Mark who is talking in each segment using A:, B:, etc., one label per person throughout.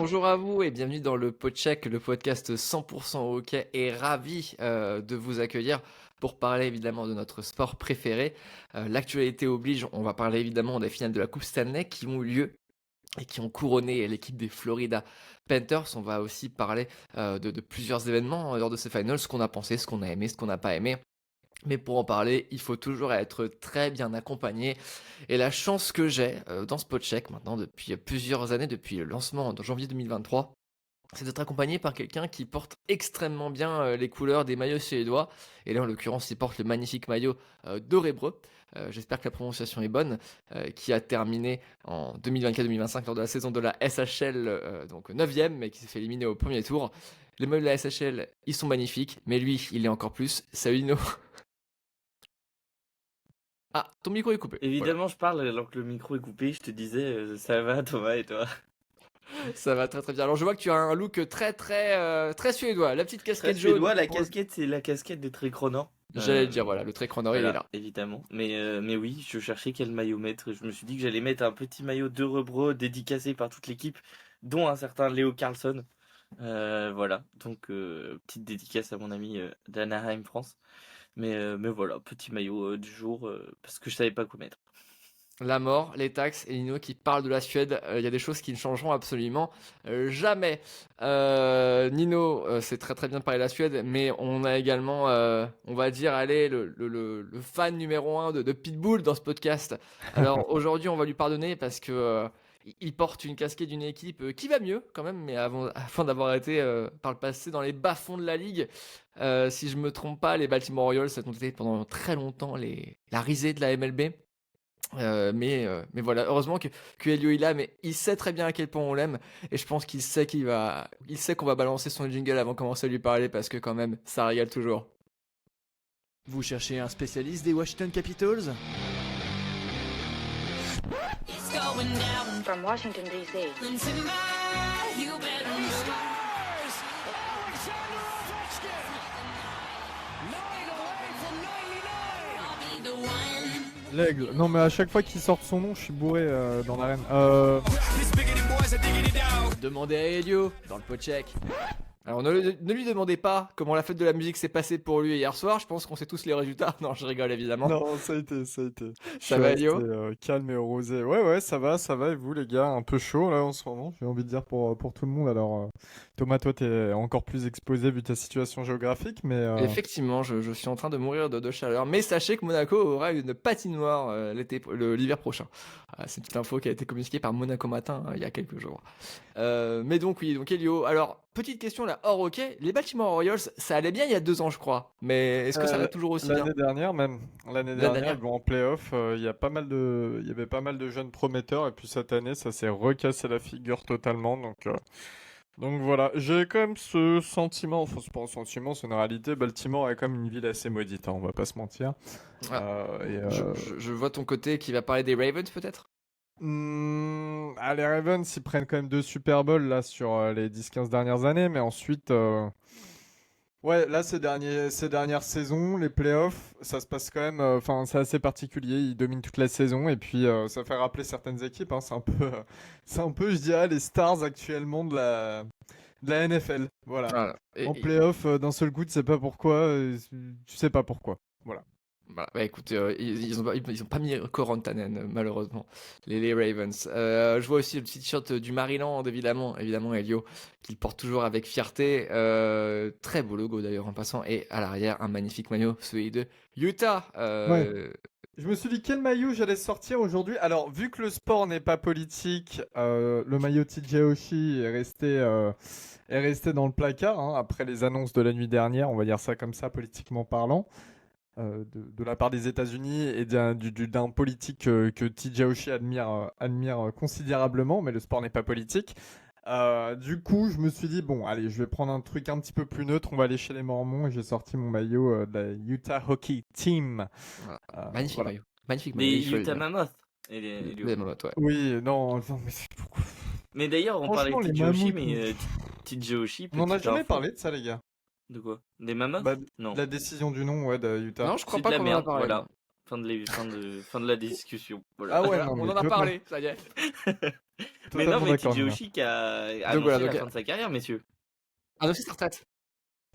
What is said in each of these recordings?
A: Bonjour à vous et bienvenue dans le PodCheck, le podcast 100% hockey, et ravi de vous accueillir pour parler évidemment de notre sport préféré. L'actualité oblige, on va parler évidemment des finales de la Coupe Stanley qui ont eu lieu et qui ont couronné l'équipe des Florida Panthers. On va aussi parler de plusieurs événements lors de ces finals, ce qu'on a pensé, ce qu'on a aimé, ce qu'on n'a pas aimé. Mais pour en parler, il faut toujours être très bien accompagné. Et la chance que j'ai dans ce podcheck maintenant depuis plusieurs années, depuis le lancement en janvier 2023, c'est d'être accompagné par quelqu'un qui porte extrêmement bien les couleurs des maillots suédois. Et là, en l'occurrence, il porte le magnifique maillot d'Örebro. J'espère que la prononciation est bonne, qui a terminé en 2024-2025 lors de la saison de la SHL, donc 9ème, mais qui s'est fait éliminer au premier tour. Les maillots de la SHL, ils sont magnifiques, mais lui, il est encore plus. Salut Lino. Ah, ton micro est coupé. Voilà.
B: Évidemment, je parle alors que le micro est coupé. Je te disais, ça va, Thomas, et toi?
A: Ça va très très bien. Alors je vois que tu as un look très suédois. La petite
B: Très
A: casquette jaune.
B: suédois, la casquette, c'est la casquette des Trichronors.
A: J'allais le dire, voilà, le trait chronor, il est
B: Voilà,
A: là.
B: évidemment. Mais oui, je cherchais quel maillot mettre. Je me suis dit que j'allais mettre un petit maillot d'Örebro dédicacé par toute l'équipe, dont un certain Léo Carlsson. Voilà, donc petite dédicace à mon ami d'Anaheim, France. Mais voilà, petit maillot du jour, parce que je savais pas quoi mettre.
A: La mort, les taxes et Nino qui parle de la Suède. Il y a des choses qui ne changeront absolument jamais. Nino, c'est très très bien de parler de la Suède, mais on a également, on va dire, allez, le fan numéro 1 de Pitbull dans ce podcast. Alors aujourd'hui, on va lui pardonner parce que il porte une casquette d'une équipe qui va mieux quand même, mais afin d'avoir été par le passé dans les bas-fonds de la ligue. Si je me trompe pas, les Baltimore Orioles, ça ont été pendant très longtemps la risée de la MLB. Mais voilà, heureusement que Elio est là, mais il sait très bien à quel point on l'aime, et je pense il sait qu'on va balancer son jingle avant de commencer à lui parler, parce que quand même, ça régale toujours.
C: Vous cherchez un spécialiste des Washington Capitals?
D: From Washington, D.C.
E: L'aigle. Non mais à chaque fois qu'il sort son nom, je suis bourré dans l'arène.
A: Demandez à Elio dans le podcheck. Alors ne lui demandez pas comment la fête de la musique s'est passée pour lui hier soir, je pense qu'on sait tous les résultats. Non, je rigole évidemment.
E: Non, ça a été.
A: Ça va, Elio?
E: Calme et rosé. Ouais, ça va. Et vous les gars, un peu chaud là en ce moment, j'ai envie de dire pour tout le monde. Alors Thomas, toi t'es encore plus exposé vu ta situation géographique, mais...
A: Effectivement, je suis en train de mourir de chaleur, mais sachez que Monaco aura une patinoire l'hiver prochain. C'est une petite info qui a été communiquée par Monaco Matin il y a quelques jours. Mais donc oui, donc Elio, alors petite question là, hors hockey, les Baltimore Orioles, ça allait bien il y a 2 ans je crois, mais est-ce que ça va toujours aussi bien?
E: L'année dernière même, l'année dernière, ils vont en playoff, il y avait pas mal de jeunes prometteurs, et puis cette année ça s'est recassé la figure totalement, donc voilà, j'ai quand même ce sentiment, enfin c'est pas un sentiment, c'est une réalité, Baltimore est quand même une ville assez maudite, hein, on va pas se mentir.
A: Ah, je vois ton côté qui va parler des Ravens peut-être?
E: Les Ravens, ils prennent quand même 2 Super Bowls là sur les 10-15 dernières années, mais ensuite, ouais, là ces dernières saisons, les playoffs, ça se passe quand même, enfin c'est assez particulier, ils dominent toute la saison, et puis ça fait rappeler certaines équipes, hein, c'est un peu, je dirais, les stars actuellement de la NFL, voilà.
A: Voilà.
E: En playoff, d'un seul coup, tu sais pas pourquoi, tu sais pas pourquoi, voilà.
A: Bah écoute, ils ont pas mis Corantanen malheureusement, les Ravens. Je vois aussi le petit t-shirt du Maryland évidemment Elio, qu'il porte toujours avec fierté. Très beau logo d'ailleurs en passant, et à l'arrière un magnifique maillot, celui de Utah.
E: Ouais. Je me suis dit quel maillot j'allais sortir aujourd'hui. Alors, vu que le sport n'est pas politique, le maillot TJ Oshie est resté dans le placard, hein, après les annonces de la nuit dernière, on va dire ça comme ça, politiquement parlant, de la part des États-Unis et d'un politique que TJ Oshie admire considérablement, mais le sport n'est pas politique. Du coup, je me suis dit, bon, allez, je vais prendre un truc un petit peu plus neutre, on va aller chez les Mormons, et j'ai sorti mon maillot de la Utah Hockey Team.
A: Voilà. Magnifique
E: Voilà.
A: maillot. Magnifique maillot.
B: Les
A: il faut le
B: Utah
A: dire.
B: Mammoths.
A: Les Mammoths, ouais.
E: Oui, non, mais pourquoi...
B: Mais d'ailleurs, on parlait
E: Franchement,
B: de
E: les
B: TJ Oshie,
E: mammouths,
B: mais TJ Oshie,
E: on n'en a
B: petite
E: jamais
B: info.
E: parlé de ça, les gars.
B: De quoi? Des Mammoths?
E: Bah,
B: Non.
E: la décision du nom, ouais, de Utah.
A: Non, je crois
B: C'est
A: pas
B: de la
A: qu'on en a
B: merde,
A: parlé.
B: voilà. Fin de la discussion. Voilà.
E: Ah ouais,
A: Voilà,
E: non,
A: on
E: mais
A: en a
E: toi,
A: parlé, ça y est.
B: Mais non,
E: Totalement
B: mais
E: d'accord,
B: TJ
E: Nina.
B: Oshie qui a
A: Donc voilà,
B: annoncé la
A: donc
B: fin de sa carrière, messieurs.
A: annoncé sa retraite.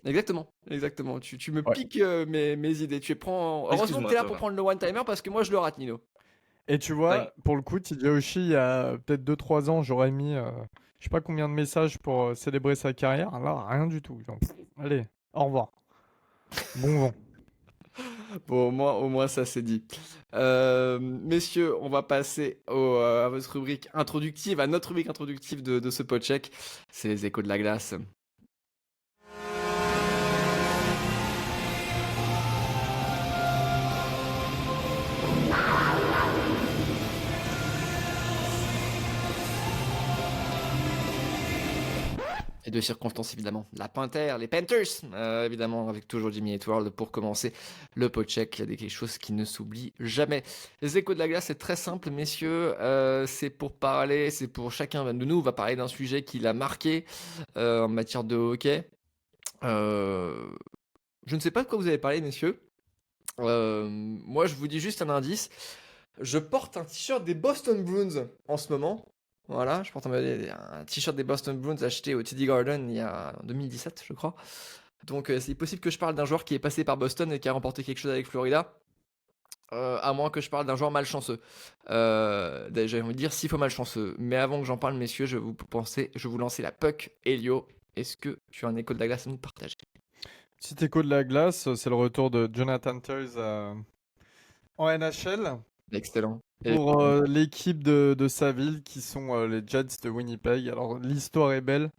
A: Exactement, exactement. Tu me
E: Ouais.
A: piques mes idées. Heureusement que
B: Excuse-moi,
A: t'es là
B: toi,
A: pour
B: là.
A: prendre le one-timer parce que moi je le rate, Nino.
E: Et tu
B: Ouais.
E: vois, pour le coup, TJ Oshie, il y a peut-être 2-3 ans, j'aurais mis je sais pas combien de messages pour célébrer sa carrière. Là, rien du tout. Donc, allez, au revoir. Bon vent.
A: Bon, au moins ça c'est dit. Messieurs, on va passer à votre rubrique introductive, à notre rubrique introductive de ce podcheck. C'est les échos de la glace. Et de circonstances évidemment. La Panther, les Panthers, évidemment, avec toujours Jimmy Eatworld pour commencer le podcheck. Il y a quelque chose qui ne s'oublie jamais. Les échos de la glace, c'est très simple, messieurs. C'est pour parler, c'est pour chacun de nous. On va parler d'un sujet qui l'a marqué en matière de hockey. Je ne sais pas de quoi vous avez parlé, messieurs. Moi, je vous dis juste un indice. Je porte un t-shirt des Boston Bruins en ce moment. Voilà, je porte un t-shirt des Boston Bruins acheté au TD Garden il y a en 2017, je crois. Donc, c'est possible que je parle d'un joueur qui est passé par Boston et qui a remporté quelque chose avec Florida. À moins que je parle d'un joueur malchanceux. J'ai envie de dire s'il faut malchanceux. Mais avant que j'en parle, messieurs, je vais vous lancer la puck. Elio, est-ce que tu as un écho de la glace à nous partager?
E: Petit écho de la glace, c'est le retour de Jonathan Toews en NHL
A: Excellent.
E: pour l'équipe de sa ville qui sont les Jets de Winnipeg. Alors l'histoire est belle,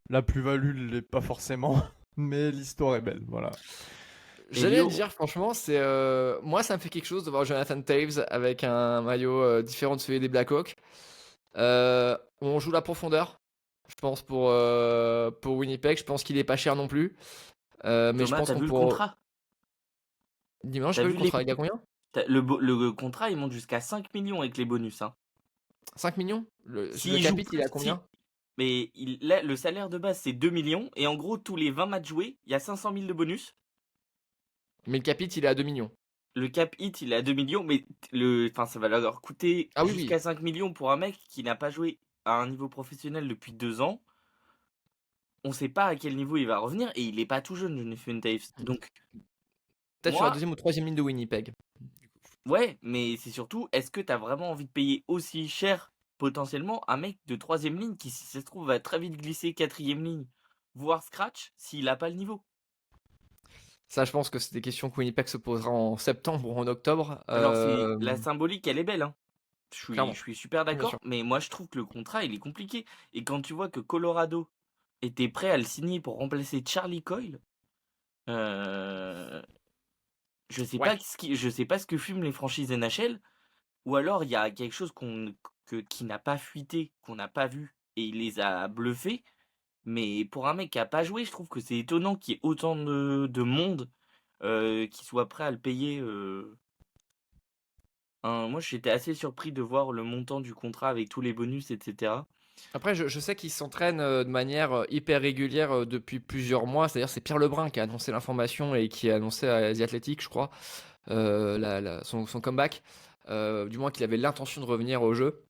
E: la plus-value ne l'est pas forcément, mais l'histoire est belle, voilà.
A: J'allais le
B: Elio,
A: dire, franchement, moi, ça me fait quelque chose de voir Jonathan Taves avec un maillot différent de celui des Blackhawks. On joue la profondeur, je pense, pour Winnipeg. Je pense qu'il est pas cher non plus. Mais je
B: Thomas,
A: pense
B: t'as
A: qu'on
B: vu le
A: pourra.
B: contrat?
A: Dis-moi, j'ai
B: T'as
A: pas vu
B: vu
A: le
B: les...
A: contrat. Il y a combien?
B: le contrat, il monte jusqu'à 5 millions avec les bonus. Hein.
A: 5 millions? Le
B: S'il joue
A: capite, il est
B: plus,
A: à combien?
B: mais là, le salaire de base, c'est 2 millions. Et en gros, tous les 20 matchs joués, il y a 500 000 de bonus.
A: Mais le capite, il est à 2 millions.
B: Le cap hit, il est à 2 millions, mais ça va leur coûter
A: Ah oui, oui.
B: jusqu'à 5 millions pour un mec qui n'a pas joué à un niveau professionnel depuis 2 ans. On sait pas à quel niveau il va revenir et il est pas tout jeune, Jonathan Taves. Donc,
A: Peut-être sur la
B: moi,
A: deuxième ou troisième ligne de Winnipeg.
B: ouais, mais c'est surtout, est-ce que t'as vraiment envie de payer aussi cher potentiellement un mec de troisième ligne qui, si ça se trouve, va très vite glisser quatrième ligne, voire scratch, s'il a pas le niveau?
A: Ça, je pense que c'est des questions que Winnipeg se posera en septembre ou en octobre.
B: Alors, la symbolique, elle est belle, hein.
A: Clairement.
B: Je suis super
A: Bien
B: d'accord,
A: sûr.
B: mais moi je trouve que le contrat il est compliqué. Et quand tu vois que Colorado était prêt à le signer pour remplacer Charlie Coyle, euh,
A: Ouais.
B: je sais pas ce que fument les franchises NHL, ou alors il y a quelque chose qui n'a pas fuité, qu'on n'a pas vu, et il les a bluffés. Mais pour un mec qui a pas joué, je trouve que c'est étonnant qu'il y ait autant de monde qui soit prêt à le payer. Moi j'étais assez surpris de voir le montant du contrat avec tous les bonus, etc.
A: Après, je sais qu'ils s'entraînent de manière hyper régulière depuis plusieurs mois. C'est-à-dire, c'est Pierre Lebrun qui a annoncé l'information et qui a annoncé à The Athletic, je crois, son comeback. Du moins qu'il avait l'intention de revenir au jeu.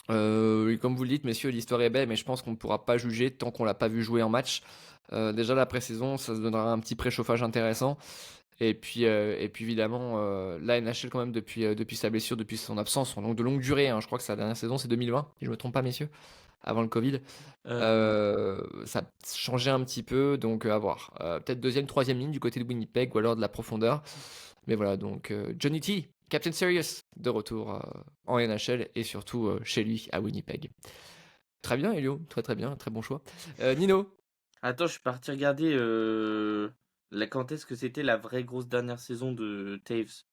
A: Et comme vous le dites, messieurs, l'histoire est belle, mais je pense qu'on ne pourra pas juger tant qu'on l'a pas vu jouer en match. Déjà, la pré-saison, ça se donnera un petit préchauffage intéressant. Et puis évidemment, la NHL, quand même, depuis sa blessure, depuis son absence, donc de longue durée, hein, je crois que sa dernière saison, c'est 2020, si je ne me trompe pas, messieurs, avant le Covid. Ça a changé un petit peu, donc à voir. Peut-être deuxième, troisième ligne du côté de Winnipeg ou alors de la profondeur. Mais voilà, donc Johnny T, Captain Serious, de retour en NHL et surtout chez lui à Winnipeg. Très bien, Elio, très très bien, très bon choix. Nino,
B: Attends, je suis parti regarder quand est-ce que c'était la vraie grosse dernière saison de Taves.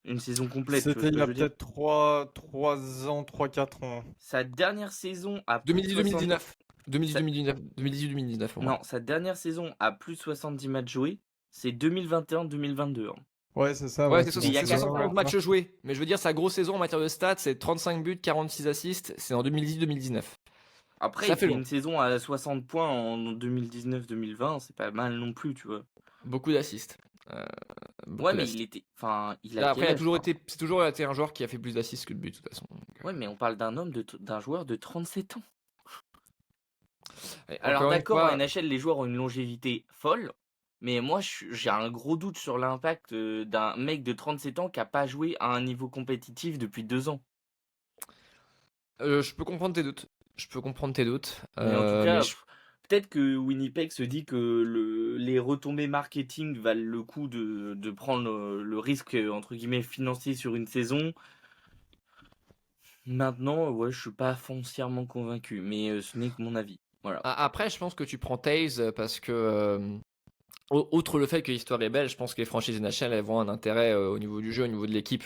B: Une saison complète, tu vois
E: C'était
B: ce
E: il
B: que
E: y
B: je
E: a
B: veux dire?
E: peut-être 3 ans, 3-4 ans.
B: Sa dernière saison à plus de
A: 2010-2019.
B: Ça-
A: 2018-2019 au moins.
B: Non, sa dernière saison à plus de 70 matchs joués, c'est 2021-2022. Hein.
E: Ouais, c'est ça,
A: Ouais,
E: ouais,
A: c'est
E: c'est
B: il y a
E: dans
A: c'est
E: ces
B: 4
E: années-là.
A: 71 matchs joués. Mais je veux dire, sa grosse saison en matière de stats, c'est 35 buts, 46 assists. C'est en 2010-2019.
B: Après,
A: Ça
B: il
A: fait
B: fait
A: long.
B: une saison à 60 points en 2019-2020, c'est pas mal non plus, tu vois.
A: Beaucoup d'assists.
B: Ouais,
A: de
B: mais
A: l'assist.
B: il a
A: Après,
B: quel âge,
A: c'est toujours été un joueur qui a fait plus d'assists que de buts, de toute façon.
B: Ouais, mais on parle d'un joueur de 37 ans.
A: Et
B: Alors
A: encore une
B: d'accord, en
A: fois,
B: NHL, les joueurs ont une longévité folle, mais moi, j'ai un gros doute sur l'impact d'un mec de 37 ans qui a pas joué à un niveau compétitif depuis 2 ans.
A: je peux comprendre tes doutes. Je peux comprendre tes doutes.
B: Mais en tout
A: Mais
B: cas, peut-être que Winnipeg se dit que les retombées marketing valent le coup de prendre le risque, entre guillemets, financier sur une saison. Maintenant, ouais, je suis pas foncièrement convaincu, mais ce n'est que mon avis. Voilà.
A: Après, je pense que tu prends Taves parce que, outre le fait que l'histoire est belle, je pense que les franchises NHL elles vont un intérêt au niveau du jeu, au niveau de l'équipe.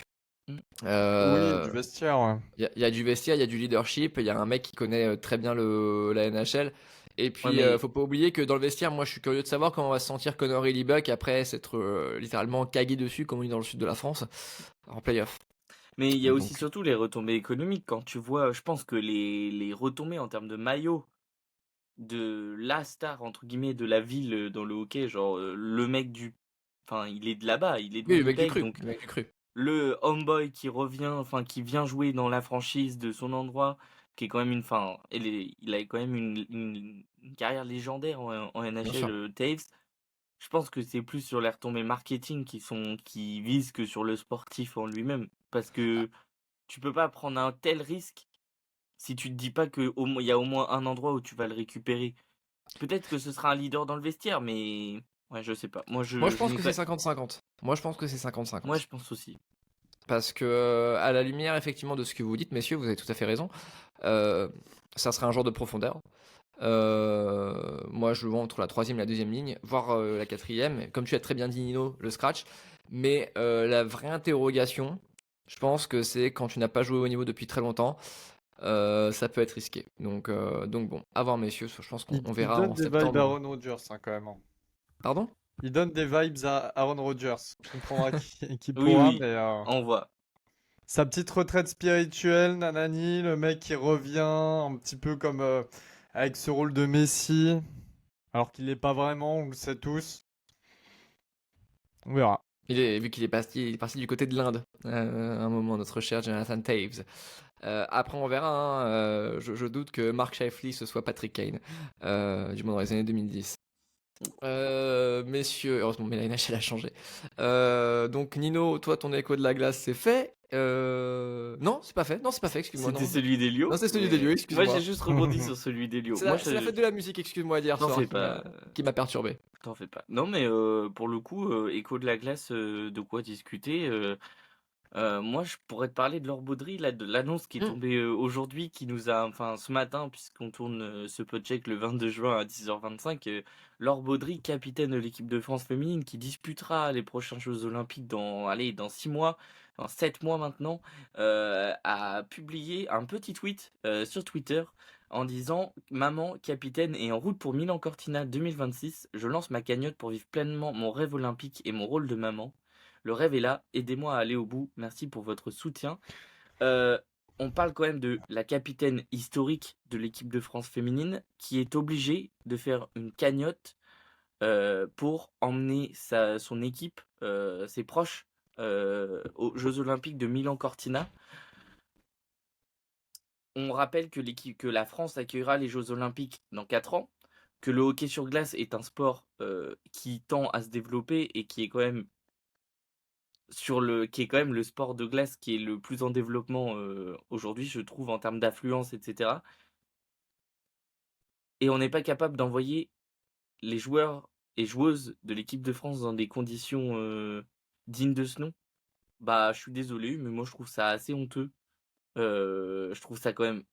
B: Mm.
E: Oui,
A: Euh,
E: du vestiaire, ouais.
A: Il y a du vestiaire, il y a du leadership, il y a un mec qui connaît très bien la NHL. Et
B: Ouais,
A: puis,
B: mais
A: faut pas oublier que dans le vestiaire, moi je suis curieux de savoir comment va se sentir Connor Hellebuyck après s'être littéralement cagué dessus, comme on dit dans le sud de la France, en playoff.
B: Mais il y a aussi
A: Donc,
B: surtout les retombées économiques. Quand tu vois, je pense que les retombées en termes de maillot de la star, entre guillemets, de la ville dans le hockey, genre le mec du. Enfin, il est de là-bas, il est de
A: oui, le mec du
B: Winnipeg,
A: cru.
B: donc
A: Le mec du cru.
B: le homeboy qui revient, enfin, qui vient jouer dans la franchise de son endroit, qui est quand même une. Enfin, il a quand même une carrière légendaire en
A: Bien
B: NHL,
A: sûr.
B: Taves. Je pense que c'est plus sur les retombées marketing qui visent que sur le sportif en lui-même. Parce que tu peux pas prendre un tel risque si tu te dis pas qu'il y a au moins un endroit où tu vas le récupérer. Peut-être que ce sera un leader dans le vestiaire, mais ouais, je sais pas.
A: Moi, je
B: Je
A: pense
B: n'ai
A: que c'est
B: pas.
A: 50-50. Moi, je pense que c'est
B: Moi,
A: 50-50.
B: je pense aussi.
A: Parce que, à la lumière, effectivement, de ce que vous dites, messieurs, vous avez tout à fait raison. euh, Ça serait un joueur de profondeur. Moi, je le vois entre la troisième et la deuxième ligne, voire la quatrième. Comme tu as très bien dit, Nino, le scratch. Mais la vraie interrogation, je pense que c'est quand tu n'as pas joué au niveau depuis très longtemps, ça peut être risqué. Donc bon, à voir, messieurs. Je pense qu'on
E: Il
A: verra
E: donne
A: en
E: des vibes à
A: septembre.
E: Aaron Rodgers, hein, quand même, hein.
A: Pardon?
E: Il donne des vibes à Aaron Rodgers. On comprendra qui
B: Oui,
E: pourra,
B: oui,
E: mais
B: on voit.
E: sa petite retraite spirituelle, nanani, le mec qui revient un petit peu comme avec ce rôle de Messi, alors qu'il l'est pas vraiment, on le sait tous. On verra.
A: Vu il est parti du côté de l'Inde, à un moment, notre cher Jonathan Taves. Après, on verra, hein, je doute que Mark Scheifele ce soit Patrick Kane, du moins dans les années 2010. Messieurs, heureusement, mais la NHL a changé. Donc, Nino, toi, ton écho de la glace, c'est fait. Non, c'est pas fait. Non, c'est pas fait, excuse-moi.
B: C'était
A: Non,
B: celui d'Elio.
A: non c'est celui
B: Mais
A: d'Elio,
B: moi, j'ai
A: excuse-moi.
B: juste rebondi sur celui d'Elio.
A: C'est
B: Moi,
A: c'est la fête de la musique, excuse-moi, d'hier
B: T'en
A: soir
B: fais pas.
A: qui m'a perturbé.
B: T'en fais pas. Non, mais pour le coup, écho de la glace, de quoi discuter. Moi, je pourrais te parler de Laure Baudry, là, de l'annonce qui est
A: Hmm.
B: tombée aujourd'hui, qui nous a, enfin, ce matin, puisqu'on tourne ce podcheck le 22 juin à 10h25, Laure Baudry, capitaine de l'équipe de France féminine, qui disputera les prochains Jeux Olympiques dans 6 mois, dans 7 mois maintenant, a publié un petit tweet sur Twitter en disant: Maman, capitaine et en route pour Milan-Cortina 2026, je lance ma cagnotte pour vivre pleinement mon rêve olympique et mon rôle de maman. Le rêve est là, aidez-moi à aller au bout, merci pour votre soutien. Euh, on parle quand même de la capitaine historique de l'équipe de France féminine qui est obligée de faire une cagnotte pour emmener son équipe, ses proches, aux Jeux Olympiques de Milan-Cortina. On rappelle que la France accueillera les Jeux Olympiques dans 4 ans, que le hockey sur glace est un sport qui tend à se développer et qui est quand même qui est quand même le sport de glace qui est le plus en développement aujourd'hui, je trouve, en termes d'affluence, etc. Et on n'est pas capable d'envoyer les joueurs et joueuses de l'équipe de France dans des conditions dignes de ce nom. Bah, je suis désolé, mais moi je trouve ça assez honteux. Je trouve ça quand même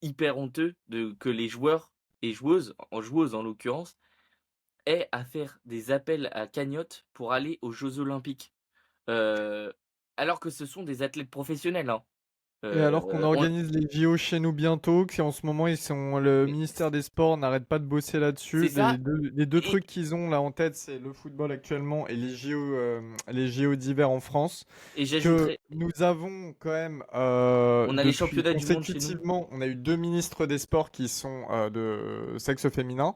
B: hyper honteux que les joueurs et joueuses en l'occurrence, aient à faire des appels à cagnotte pour aller aux Jeux Olympiques. Euh, alors que ce sont des athlètes professionnels, hein.
E: Et alors qu'on
B: On-
E: organise les JO chez nous bientôt, que en ce moment le
B: mais
E: ministère des Sports n'arrête pas de bosser là-dessus.
B: c'est ça.
E: Les deux
B: Et,
E: trucs qu'ils ont là en tête, c'est le football actuellement et les JO d'hiver en France.
B: et
E: Que
B: j'ajouterais,
E: nous avons quand même
B: on a les
E: depuis
B: championnats du monde chez nous.
E: consécutivement, on a eu 2 ministres des Sports qui sont de sexe féminin.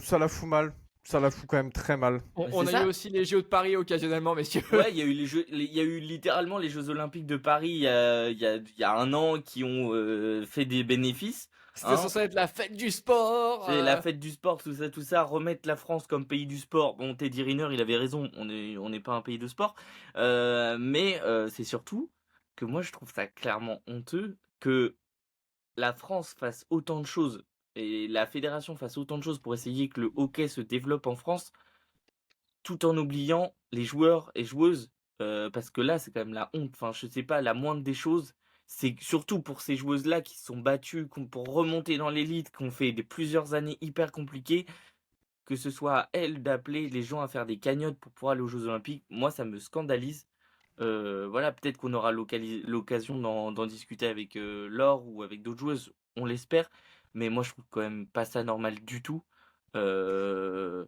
E: Ça la fout mal. ça la fout quand même très mal.
A: On
B: C'est
A: a eu
B: ça.
A: aussi les JO de Paris occasionnellement, messieurs.
B: Ouais, il y a eu il y a eu littéralement les Jeux Olympiques de Paris il y a un an qui ont fait des bénéfices.
A: C'était
B: Hein.
A: censé être la fête du sport.
B: C'est la fête du sport, tout ça, remettre la France comme pays du sport. Bon, Teddy Riner, il avait raison, on n'est pas un pays de sport. Mais c'est surtout que moi, je trouve ça clairement honteux que la France fasse autant de choses et la fédération fasse autant de choses pour essayer que le hockey se développe en France, tout en oubliant les joueurs et joueuses. Parce que là, c'est quand même la honte. Enfin, je sais pas, la moindre des choses, c'est surtout pour ces joueuses-là qui se sont battues pour remonter dans l'élite, qui ont fait plusieurs années hyper compliquées, que ce soit à elles d'appeler les gens à faire des cagnottes pour pouvoir aller aux Jeux Olympiques. Moi, ça me scandalise. Voilà, peut-être qu'on aura l'occasion d'en discuter avec Laure ou avec d'autres joueuses, on l'espère. Mais moi, je trouve quand même pas ça normal du tout. Euh,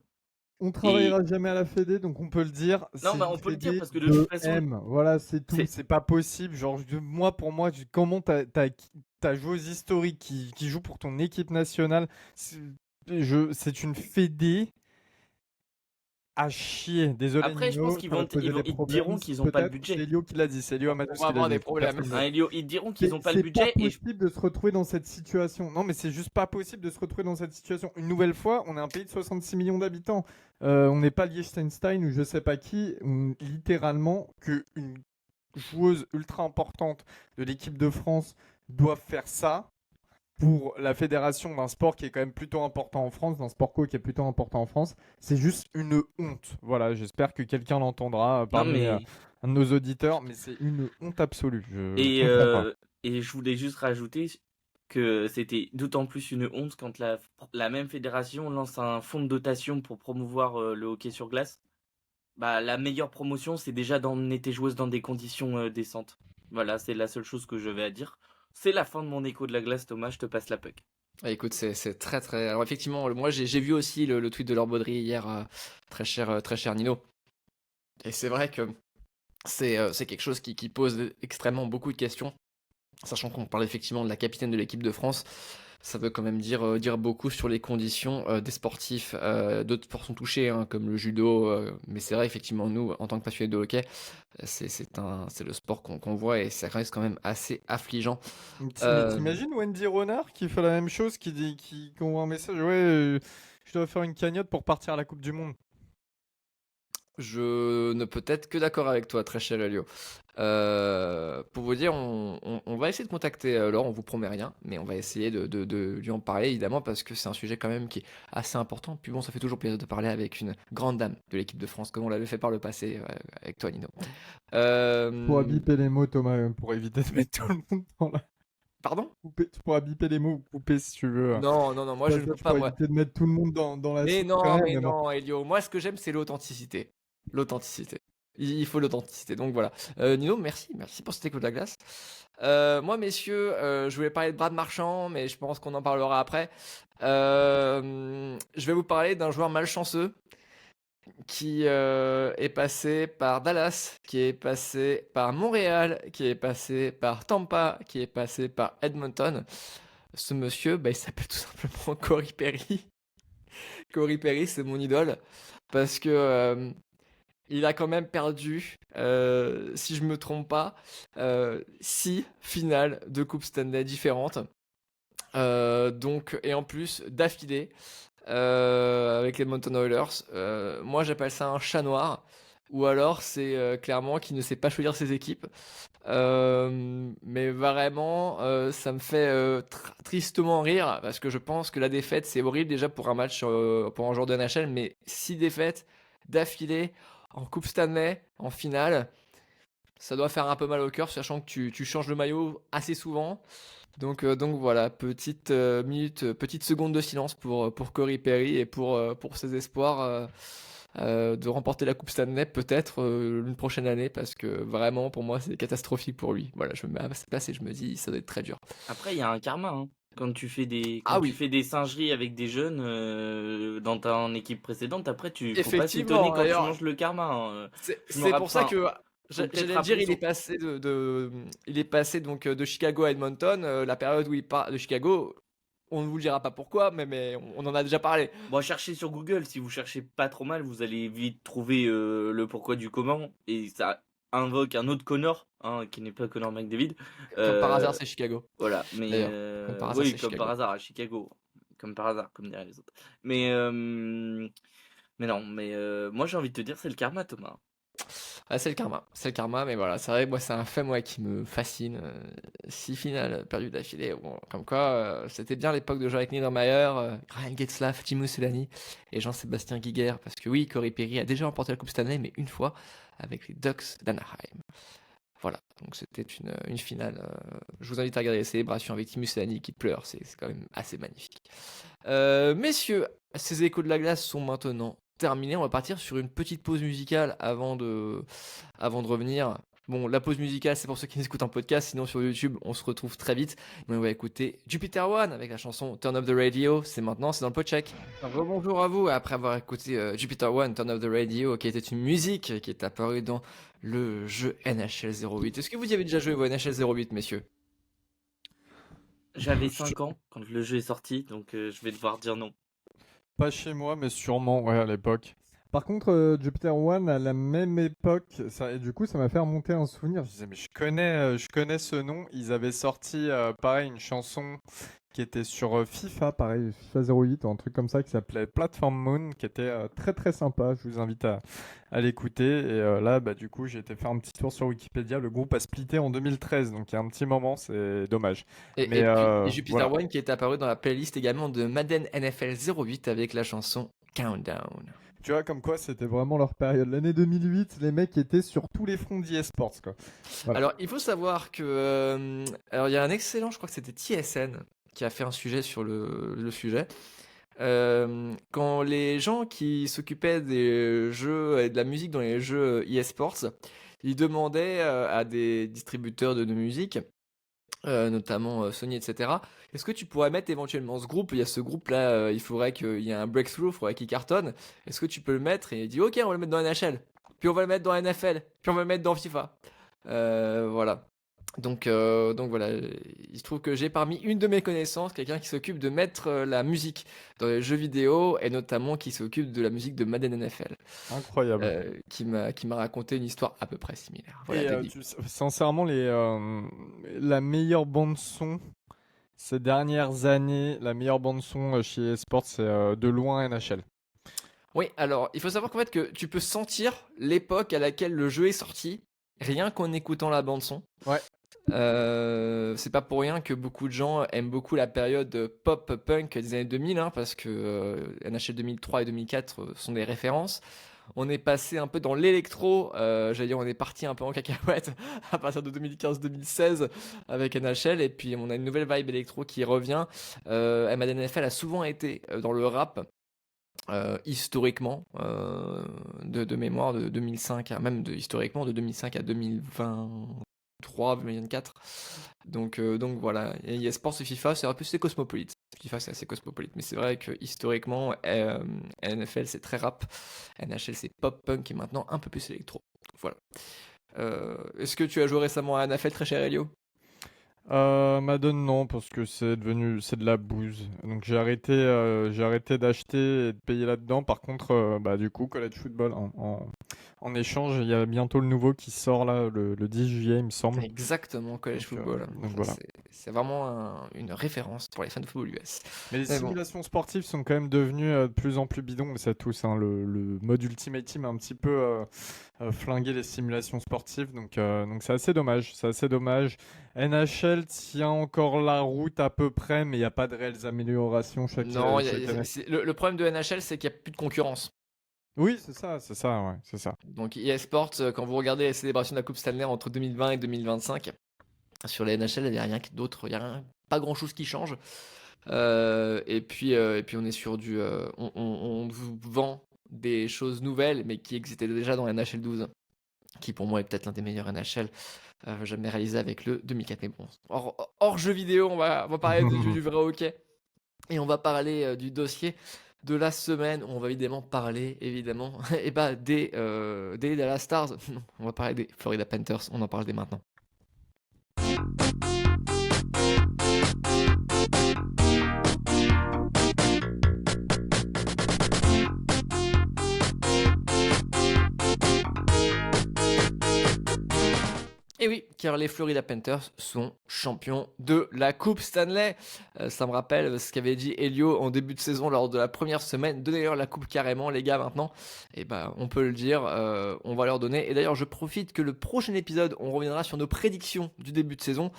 E: On
B: Et
E: travaillera jamais à la Fédé, donc on peut le dire.
B: non,
E: C'est
B: bah,
E: une
B: on peut le dire
E: Fédé
B: parce que de toute
E: de
B: façon,
E: M. Voilà, c'est tout.
B: c'est
E: C'est pas possible. Genre, pour moi, comment ta joueuse historique qui joue pour ton équipe nationale, c'est une Fédé à chier. Désolé,
B: après, je pense
E: Nino,
B: qu'ils
E: ça va
B: vont,
E: te poser des
B: ils te
E: problèmes.
B: diront qu'ils ont pas le
E: Peut-être, c'est
B: budget.
E: Elio qui l'a dit. C'est Elio
A: On
E: Amatus
A: va
E: qui l'a
A: avoir
E: dit.
A: des problèmes.
E: Personne
B: Hein,
E: d'autre.
B: Ils te diront qu'ils ont pas le
E: C'est pas
B: budget et
E: possible de se retrouver dans cette situation. Non, mais c'est juste pas possible de se retrouver dans cette situation. Une nouvelle fois, on est un pays de 66 millions d'habitants. On n'est pas Liechtenstein ou je sais pas qui. Littéralement, qu'une joueuse ultra importante de l'équipe de France doit faire ça pour la fédération d'un sport qui est quand même plutôt important en France, d'un sport co qui est plutôt important en France. C'est juste une honte. Voilà, j'espère que quelqu'un l'entendra
B: non
E: parmi
B: mais
E: un de nos auditeurs, mais c'est une honte absolue. Je
B: et
E: comprends pas.
B: et je voulais juste rajouter que c'était d'autant plus une honte quand la même fédération lance un fonds de dotation pour promouvoir le hockey sur glace. Bah, la meilleure promotion, c'est déjà d'emmener tes joueuses dans des conditions décentes. Voilà, c'est la seule chose que je vais à dire. C'est la fin de mon écho de la glace, Thomas, je te passe la puck.
A: Ah, écoute, c'est très très. Alors effectivement, moi j'ai vu aussi le tweet de Laure Baudry hier, très cher Nino. Et c'est vrai que c'est quelque chose qui pose extrêmement beaucoup de questions. Sachant qu'on parle effectivement de la capitaine de l'équipe de France, ça veut quand même dire beaucoup sur les conditions des sportifs. D'autres sports sont touchés, hein, comme le judo, mais c'est vrai, effectivement, nous, en tant que passionnés de hockey, c'est le sport qu'on voit et ça reste quand même assez affligeant.
E: Mais
A: Euh,
E: t'imagines Wendy Renard qui fait la même chose, qui envoie un message, ouais, je dois faire une cagnotte pour partir à la Coupe du Monde.
A: Je ne peux être que d'accord avec toi, très cher Elio. Pour vous dire, on va essayer de contacter Laure, on vous promet rien, mais on va essayer de lui en parler évidemment parce que c'est un sujet quand même qui est assez important. Puis bon, ça fait toujours plaisir de parler avec une grande dame de l'équipe de France, comme on l'avait fait par le passé avec toi, Nino.
E: Tu pourras biper les mots, Thomas, pour éviter de mettre tout le monde dans la...
A: Pardon?
E: Tu pourras biper les mots ou couper si tu veux.
A: Non, moi je ne peux pas,
E: pour
A: moi.
E: éviter de mettre tout le monde dans la
A: Mais
E: soupe quand même,
A: mais
E: mais bon.
A: non, Elio. Moi, ce que j'aime, c'est l'authenticité. L'authenticité. Il faut l'authenticité. Donc voilà. Nino, merci pour cet écho de la glace. Moi, messieurs, je voulais parler de Brad Marchand, mais je pense qu'on en parlera après. Je vais vous parler d'un joueur malchanceux qui est passé par Dallas, qui est passé par Montréal, qui est passé par Tampa, qui est passé par Edmonton. Ce monsieur, bah, il s'appelle tout simplement Corey Perry. Corey Perry, c'est mon idole parce que il a quand même perdu, si je me trompe pas, 6 finales de Coupe Stanley différentes. Donc, et en plus d'affilée avec les Edmonton Oilers. Moi, j'appelle ça un chat noir. Ou alors, c'est clairement qu'il ne sait pas choisir ses équipes. Mais vraiment, ça me fait tristement rire parce que je pense que la défaite, c'est horrible déjà pour un match, pour un joueur de NHL. Mais 6 défaites d'affilée en Coupe Stanley, en finale, ça doit faire un peu mal au cœur, sachant que tu changes le maillot assez souvent. Donc voilà, petite petite seconde de silence pour Corey Perry et pour ses espoirs de remporter la Coupe Stanley peut-être une prochaine année parce que vraiment pour moi c'est catastrophique pour lui. Voilà, je me mets à sa place et je me dis ça doit être très dur.
B: Après, il y a un karma, hein. Quand tu fais
A: Ah
B: tu
A: oui,
B: fais des singeries avec des jeunes dans ta équipe précédente, après, faut pas s'étonner
A: effectivement.
B: quand tu
A: D'ailleurs,
B: manges le karma. Hein. Je me
A: c'est pour ça
B: rappelle,
A: que
B: faut peut-être
A: j'allais dire
B: rappeler
A: il est
B: son.
A: passé il est passé donc de Chicago à Edmonton, la période où il part de Chicago. On ne vous le dira pas pourquoi, mais on en a déjà parlé.
B: Bon, cherchez sur Google, si vous cherchez pas trop mal, vous allez vite trouver le pourquoi du comment, et ça invoque un autre Connor, hein, qui n'est pas Connor McDavid.
A: Comme par hasard, c'est Chicago.
B: Voilà, mais
A: D'ailleurs, comme par hasard,
B: oui,
A: c'est
B: comme
A: Chicago.
B: par hasard à Chicago, comme par hasard, comme diraient les autres. Mais non, mais moi j'ai envie de te dire, c'est le karma, Thomas.
A: Ah, c'est le karma, mais voilà, c'est vrai, moi c'est un fait moi qui me fascine. 6 finales perdues d'affilée, bon, comme quoi c'était bien l'époque de jouer avec Niedermayer, Ryan Getzlaf, Timo Solani et Jean-Sébastien Guiguer, parce que oui, Corey Perry a déjà remporté la Coupe cette année, mais une fois avec les Ducks d'Anaheim. Voilà, donc c'était une finale. Je vous invite à regarder les célébrations avec Timo Solani qui pleure, c'est quand même assez magnifique. Messieurs, ces échos de la glace sont maintenant terminés. On va partir sur une petite pause musicale avant de revenir. Bon, la pause musicale, c'est pour ceux qui écoutent en podcast. Sinon, sur YouTube, on se retrouve très vite. Mais on va écouter Jupiter One avec la chanson Turn Up the Radio. C'est maintenant, c'est dans le podcheck. Rebonjour à vous. Après avoir écouté Jupiter One, Turn Up the Radio, qui était une musique qui est apparue dans le jeu NHL 08. Est-ce que vous y avez déjà joué au NHL 08, messieurs?
B: J'avais 5 ans quand le jeu est sorti, donc je vais devoir dire non.
E: Pas chez moi, mais sûrement, ouais, à l'époque. Par contre, Jupiter One, à la même époque, et du coup, ça m'a fait remonter un souvenir. Je disais, mais je connais ce nom. Ils avaient sorti, pareil, une chanson qui était sur FIFA, pareil, FIFA 08, ou un truc comme ça, qui s'appelait Platform Moon, qui était très très sympa. Je vous invite à l'écouter. Et là, bah, du coup, j'ai été faire un petit tour sur Wikipédia. Le groupe a splitté en 2013, donc il y a un petit moment, c'est dommage.
A: Et Jupiter
E: voilà.
A: One qui est apparu dans la playlist également de Madden NFL 08 avec la chanson Countdown.
E: Tu vois, comme quoi, c'était vraiment leur période. L'année 2008, les mecs étaient sur tous les fronts d'e-sports, quoi. Voilà.
A: Alors, il faut savoir que... alors, il y a un excellent, je crois que c'était TSN, qui a fait un sujet sur le sujet. Quand les gens qui s'occupaient des jeux et de la musique dans les jeux e-sports, ils demandaient à des distributeurs de musique, notamment Sony, etc. Est-ce que tu pourrais mettre éventuellement ce groupe? Il y a ce groupe-là, il faudrait qu'il y ait un breakthrough, il faudrait qu'il cartonne. Est-ce que tu peux le mettre? Et il dit, ok, on va le mettre dans NHL, puis on va le mettre dans NFL, puis on va le mettre dans FIFA. Voilà. Donc voilà, il se trouve que j'ai parmi une de mes connaissances quelqu'un qui s'occupe de mettre la musique dans les jeux vidéo et notamment qui s'occupe de la musique de Madden NFL.
E: Incroyable.
A: Qui m'a raconté une histoire à peu près similaire. Voilà,
E: Et
A: Teddy.
E: sincèrement, la meilleure bande-son ces dernières années, la meilleure bande-son chez eSports, c'est de loin NHL.
A: Oui, alors il faut savoir qu'en fait que tu peux sentir l'époque à laquelle le jeu est sorti rien qu'en écoutant la bande son.
E: Ouais.
A: C'est pas pour rien que beaucoup de gens aiment beaucoup la période pop-punk des années 2000, hein, parce que NHL 2003 et 2004 sont des références. On est passé un peu dans l'électro, j'allais dire on est parti un peu en cacahuète à partir de 2015-2016 avec NHL, et puis on a une nouvelle vibe électro qui revient. Madden NFL a souvent été dans le rap. Historiquement, de mémoire de 2005 à même historiquement de 2005 à 2023, 2024. Donc voilà. Et eSports et FIFA, c'est un peu c'est cosmopolite. FIFA c'est assez cosmopolite, mais c'est vrai que historiquement, NFL c'est très rap, NHL c'est pop punk et maintenant un peu plus électro. Voilà. Est-ce que tu as joué récemment à NFL, très cher Elio?
E: Madden non, parce que c'est de la bouse. Donc j'ai arrêté d'acheter et de payer là-dedans. Par contre, bah du coup College Football en échange, il y a bientôt le nouveau qui sort là le 10 juillet il me semble.
A: Exactement, College Football.
E: Donc
A: Ça,
E: voilà.
A: c'est vraiment une référence pour les fans de football US.
E: Mais les
A: Mais bon.
E: simulations sportives sont quand même devenues de plus en plus bidons, mais ça tous. Hein. Le mode Ultimate Team a un petit peu flingué les simulations sportives, donc c'est assez dommage. C'est assez dommage. NHL tient encore la route à peu près, mais il n'y a pas de réelles améliorations chaque année.
A: Le problème de NHL, c'est qu'il n'y a plus de concurrence.
E: Oui, c'est ça, ouais, c'est ça.
A: Donc eSports, quand vous regardez les célébrations de la Coupe Stanley entre 2020 et 2025, sur les NHL, il n'y a rien d'autre, il n'y a pas grand-chose qui change. Et puis on est sur du... on vous vend des choses nouvelles, mais qui existaient déjà dans la NHL 12, qui pour moi est peut-être l'un des meilleurs NHL jamais réalisé avec le 2004. Mais bon, hors jeu vidéo, on va parler du vrai hockey. Et on va parler du dossier de la semaine. On va évidemment parler, et bah, des Dallas Stars. Non, on va parler des Florida Panthers. On en parle dès maintenant. Et oui, car les Florida Panthers sont champions de la Coupe Stanley. Ça me rappelle ce qu'avait dit Elio en début de saison lors de la première semaine. Donnez-leur la coupe carrément, les gars, maintenant. Et bah, on peut le dire, on va leur donner. Et d'ailleurs, je profite que le prochain épisode, on reviendra sur nos prédictions du début de saison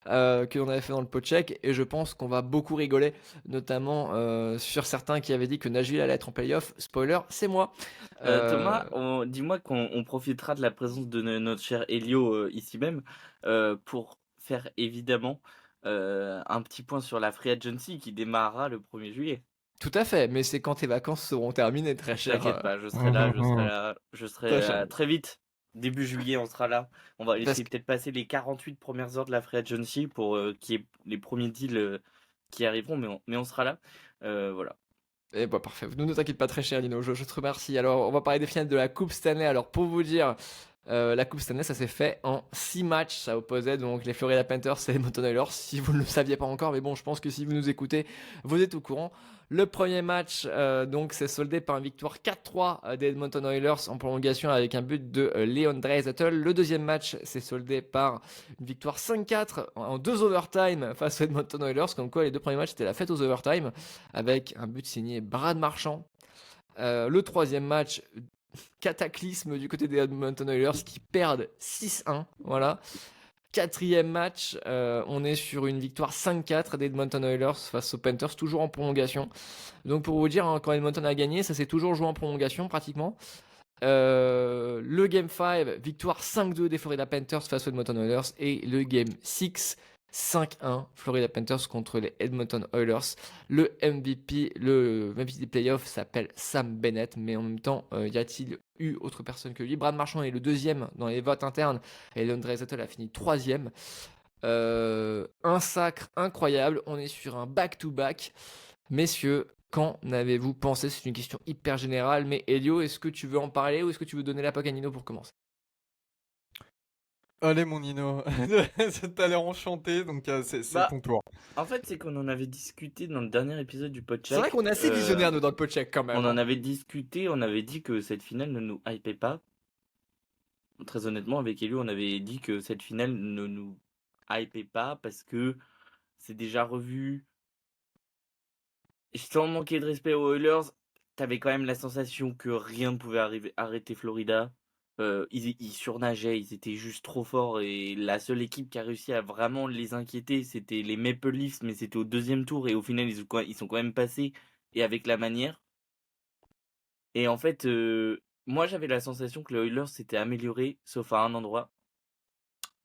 A: que l'on avait fait dans le podcheck. Et je pense qu'on va beaucoup rigoler, notamment sur certains qui avaient dit que Nashville allait être en playoff. Spoiler, c'est moi.
B: Thomas, dis-moi qu'on profitera de la présence de notre cher Elio ici même pour faire évidemment un petit point sur la Free Agency qui démarrera le 1er juillet.
A: Tout à fait, mais c'est quand tes vacances seront terminées, très cher.
B: T'inquiète pas, je serai là, je serai
A: Très cher.
B: très vite. Début juillet, on sera là. On va
A: Parce
B: laisser
A: que-
B: peut-être passer les 48 premières heures de la Free Agency pour qu'il y ait les premiers deals qui arriveront, mais on sera là. Voilà.
A: Eh bah parfait, ne t'inquiète pas très cher Lino, je te remercie. Alors on va parler des finales de la Coupe Stanley. Alors pour vous dire, la Coupe Stanley ça s'est fait en 6 matchs. Ça opposait donc les Florida Panthers et les Edmonton Oilers, si vous ne le saviez pas encore. Mais bon, je pense que si vous nous écoutez, vous êtes au courant. Le premier match donc s'est soldé par une victoire 4-3 des Edmonton Oilers en prolongation avec un but de Leon Draisaitl. Le deuxième match s'est soldé par une victoire 5-4 en 2 overtime face aux Edmonton Oilers. Comme quoi les 2 premiers matchs c'était la fête aux overtime avec un but signé Brad Marchand. Le troisième match, cataclysme du côté des Edmonton Oilers qui perdent 6-1. Voilà. Quatrième match, on est sur une victoire 5-4 des Edmonton Oilers face aux Panthers, toujours en prolongation. Donc pour vous dire, hein, quand Edmonton a gagné, ça s'est toujours joué en prolongation pratiquement. Le Game 5, victoire 5-2 des Florida Panthers face aux Edmonton Oilers. Et le Game 6, 5-1 Florida Panthers contre les Edmonton Oilers. Le MVP des playoffs s'appelle Sam Bennett, mais en même temps, y a-t-il eu autre personne que lui? Brad Marchand est le deuxième dans les votes internes et Leon Draisaitl a fini troisième. Un sacre incroyable, on est sur un back-to-back. Messieurs, qu'en avez-vous pensé? C'est une question hyper générale, mais Elio, est-ce que tu veux en parler ou est-ce que tu veux donner la POC à Nino pour commencer?
E: Allez, mon Nino, t'as l'air enchanté, donc c'est
B: Bah,
E: ton tour.
B: En fait, c'est qu'on en avait discuté dans le dernier épisode du
A: C'est
B: podcast.
A: vrai qu'on est assez visionnaire nous dans le podcheck quand même.
B: On en
A: hein.
B: avait discuté, on avait dit que cette finale ne nous hypait pas. Très honnêtement, avec Elio, on avait dit que cette finale ne nous hypait pas parce que c'est déjà revu. Et sans manquer de respect aux Oilers, t'avais quand même la sensation que rien ne pouvait arrêter Florida. Ils surnageaient, ils étaient juste trop forts et la seule équipe qui a réussi à vraiment les inquiéter, c'était les Maple Leafs, mais c'était au deuxième tour et au final ils sont quand même passés et avec la manière. Et en fait, moi j'avais la sensation que les Oilers s'étaient améliorés, sauf à un endroit,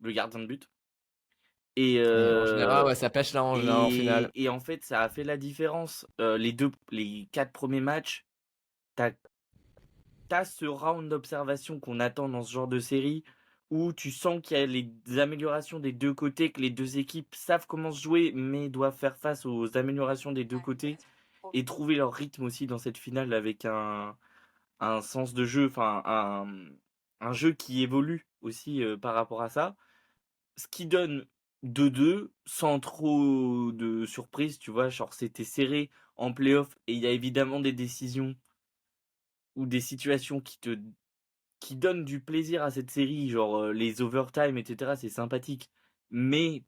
B: le gardien de but. Et,
A: Et en général, ouais, ça pêche là en finale.
B: et en fait, ça a fait la différence. Les 4 premiers matchs, t'as ce round d'observation qu'on attend dans ce genre de série où tu sens qu'il y a les améliorations des deux côtés, que les deux équipes savent comment se jouer, mais doivent faire face aux améliorations des deux côtés et trouver leur rythme aussi dans cette finale avec un sens de jeu, enfin un jeu qui évolue aussi par rapport à ça. Ce qui donne 2-2 sans trop de surprise, tu vois, genre c'était serré en playoff et il y a évidemment des décisions ou des situations qui donnent du plaisir à cette série, genre les overtime, etc. C'est sympathique, mais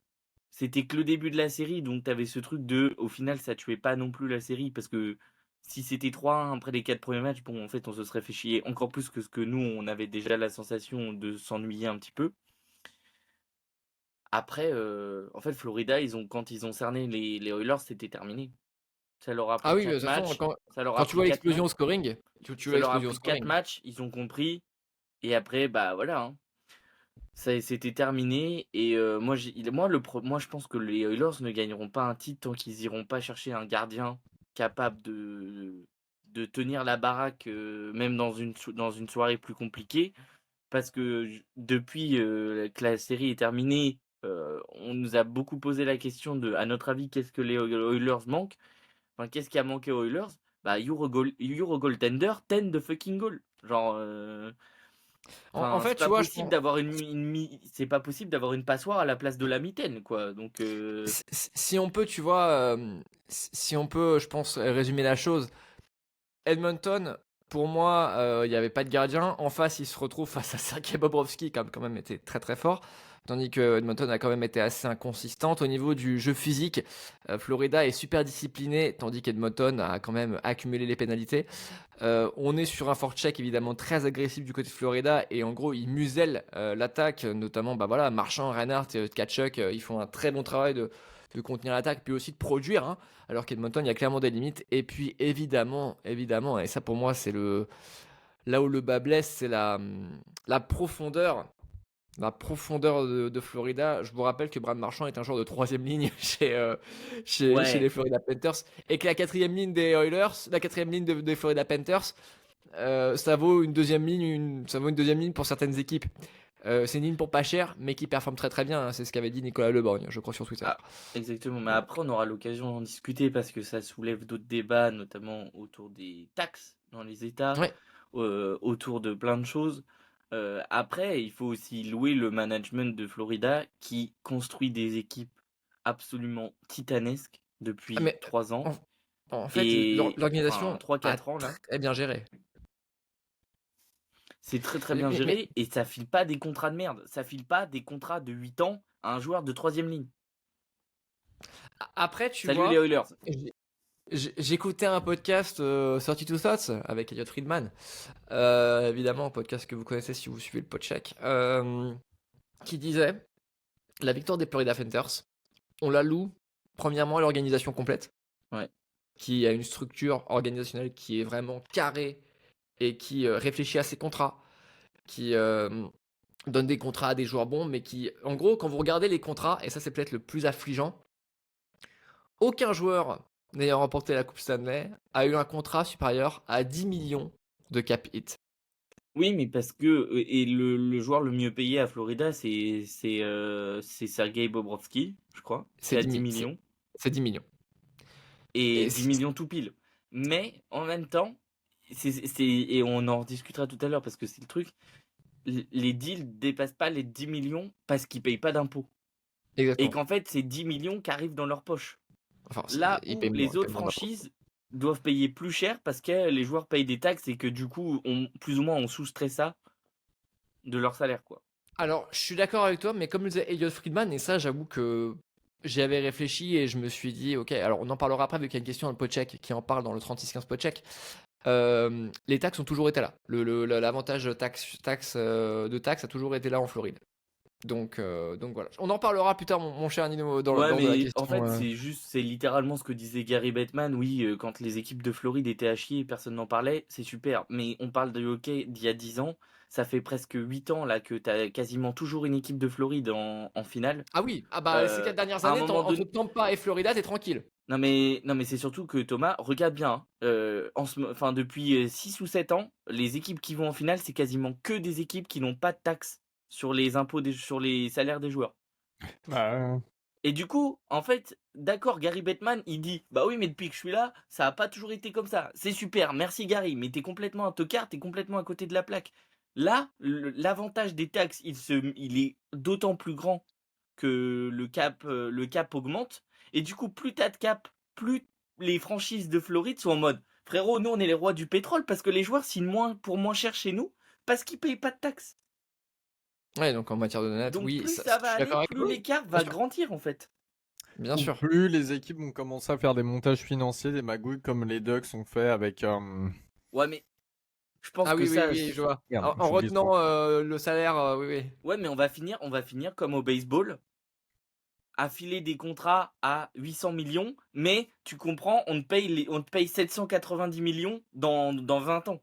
B: c'était que le début de la série, donc t'avais ce truc de, au final, ça tuait pas non plus la série parce que si c'était 3-1 après les 4 premiers matchs, bon, en fait, on se serait fait chier encore plus que ce que nous, on avait déjà la sensation de s'ennuyer un petit peu. Après, en fait, Florida, quand ils ont cerné les Oilers, c'était terminé. Ça leur a
A: Ah
B: pris
A: oui, de
B: 4
A: toute façon,
B: matchs. Ça leur
A: quand
B: a
A: tu
B: pris
A: vois
B: 4
A: l'explosion au
B: matchs.
A: scoring, tu
B: Ça
A: vois
B: leur a
A: l'explosion au
B: pris 4
A: scoring.
B: matchs, ils ont compris. Et après, bah voilà, hein. C'était terminé. Et moi, je pense que les Oilers ne gagneront pas un titre tant qu'ils iront pas chercher un gardien capable de tenir la baraque, même dans une soirée plus compliquée. Parce que depuis que la série est terminée, on nous a beaucoup posé la question de, à notre avis, qu'est-ce que les Oilers manquent? Enfin, qu'est-ce qui a manqué aux Oilers? Bah, you're a goaltender, 10 the fucking goal. Genre,
A: En
B: enfin,
A: fait, tu vois, je
B: possible
A: pense.
B: d'avoir c'est pas possible d'avoir une passoire à la place de la mitaine, quoi. Donc,
A: Si on peut, tu vois, si on peut, je pense, résumer la chose, Edmonton pour moi, il n'y avait pas de gardien. En face, il se retrouve face à Sergei Bobrovsky, qui a quand même été très très fort. Tandis que Edmonton a quand même été assez inconsistante. Au niveau du jeu physique, Florida est super discipliné, tandis qu'Edmonton a quand même accumulé les pénalités. On est sur un forecheck évidemment très agressif du côté de Florida, et en gros, ils musellent l'attaque, notamment Marchand, Reinhardt, Tkachuk, ils font un très bon travail de contenir l'attaque, puis aussi de produire, hein, alors qu'Edmonton, il y a clairement des limites. Et puis évidemment, et ça pour moi, c'est là où le bas blesse, c'est la profondeur. La profondeur de Florida. Je vous rappelle que Brad Marchand est un joueur de troisième ligne chez les
B: Ouais,
A: Florida Panthers, et que la quatrième ligne des Oilers, la quatrième ligne des Florida Panthers, ça vaut une deuxième ligne, ça vaut une deuxième ligne pour certaines équipes. C'est une ligne pour pas cher, mais qui performe très très bien, hein. C'est ce qu'avait dit Nicolas Leborgne, je crois, sur Twitter.
B: ah, exactement. Mais après, on aura l'occasion d'en discuter parce que ça soulève d'autres débats, notamment autour des taxes dans les États,
A: Ouais.
B: autour de plein de choses. Après, il faut aussi louer le management de Florida qui construit des équipes absolument titanesques
A: Ah,
B: depuis
A: mais
B: 3 ans.
A: en fait,
B: Et enfin,
A: l'organisation
B: trois
A: a
B: quatre ans là.
A: très bien géré.
B: C'est très très
A: Mais,
B: bien
A: mais- mais
B: géré et ça file pas des contrats de merde. Ça file pas des contrats de 8 ans à un joueur de troisième ligne.
A: après, tu
B: Salut les
A: vois,
B: Oilers.
A: j'écoutais un podcast 32 Thoughts avec Elliot Friedman, évidemment un podcast que vous connaissez si vous suivez le podcheck, qui disait la victoire des Florida Panthers, on la loue premièrement à l'organisation complète,
B: Ouais.
A: qui a une structure organisationnelle qui est vraiment carrée et qui réfléchit à ses contrats, qui donne des contrats à des joueurs bons, mais qui, en gros, quand vous regardez les contrats, et ça c'est peut-être le plus affligeant, aucun joueur n'ayant remporté la Coupe Stanley a eu un contrat supérieur à 10 millions de cap hit.
B: Oui, mais parce que et le joueur le mieux payé à Florida, c'est Sergei Bobrovsky, je crois. C'est
A: C'est
B: à
A: 10,
B: 10 millions.
A: c'est 10 millions.
B: Et
A: Et
B: 10 millions tout pile. Mais en même temps, et on en rediscutera tout à l'heure parce que c'est le truc, les deals dépassent pas les 10 millions parce qu'ils payent pas d'impôts. Et
A: exactement.
B: qu'en fait, c'est 10 millions qui arrivent dans leur poche.
A: Enfin,
B: Là
A: il
B: où
A: paye moins,
B: les autres franchises doivent payer plus cher parce que les joueurs payent des taxes et que du coup, plus ou moins, on soustrait ça de leur salaire, quoi.
A: Alors, je suis d'accord avec toi, mais comme le disait Elliot Friedman, et ça, j'avoue que j'y avais réfléchi et je me suis dit, ok, alors on en parlera après, vu qu'il y a une question dans le podcheck qui en parle dans le 36-15 podcheck. Les taxes ont toujours été là. L'avantage de taxe a toujours été là en Floride. Donc voilà. On en parlera plus tard, mon cher Nino,
B: Ouais,
A: lors de la
B: mais en
A: question.
B: fait, c'est littéralement ce que disait Gary Bettman. Oui, quand les équipes de Floride étaient à chier et personne n'en parlait, c'est super. Mais on parle de hockey d'il y a 10 ans. Ça fait presque 8 ans là que t'as quasiment toujours une équipe de Floride en finale.
A: Ah oui, ah bah ces 4 dernières
B: À un
A: années,
B: moment
A: entre
B: donné.
A: Tampa et Florida, t'es tranquille.
B: Non mais c'est surtout que Thomas, regarde bien, hein, enfin, depuis 6 ou 7 ans, les équipes qui vont en finale, c'est quasiment que des équipes qui n'ont pas de taxes sur les impôts, sur les salaires des joueurs.
E: Bah,
B: Et du coup, en fait, d'accord, Gary Bettman, il dit, bah oui, mais depuis que je suis là, ça a pas toujours été comme ça. C'est super, merci Gary, mais t'es complètement un tocard, t'es complètement à côté de la plaque. Là, l'avantage des taxes, il est d'autant plus grand que le cap augmente. Et du coup, plus t'as de cap, plus les franchises de Floride sont en mode, frérot, nous on est les rois du pétrole parce que les joueurs signent pour moins cher chez nous parce qu'ils payent pas de taxes.
A: Ouais, donc en matière de net,
B: Donc
A: oui,
B: plus
A: ça,
B: ça
A: je
B: va
A: suis
B: aller,
A: d'accord avec
B: plus
A: toi.
B: l'écart
A: Bien
B: va
A: sûr.
B: grandir en fait.
A: Bien
E: ou
A: sûr.
E: plus les équipes vont commencer à faire des montages financiers, des magouilles comme les Ducks ont fait avec.
B: Ouais, mais je pense
A: Ah
B: que
A: oui, oui,
B: ça,
A: oui, je vois.
E: Merde,
A: En
E: j'oublie ce mot.
A: retenant le salaire, oui, oui.
B: ouais, mais on va finir comme au baseball, à filer des contrats à 800 millions, mais tu comprends, on te paye 790 millions dans 20 ans.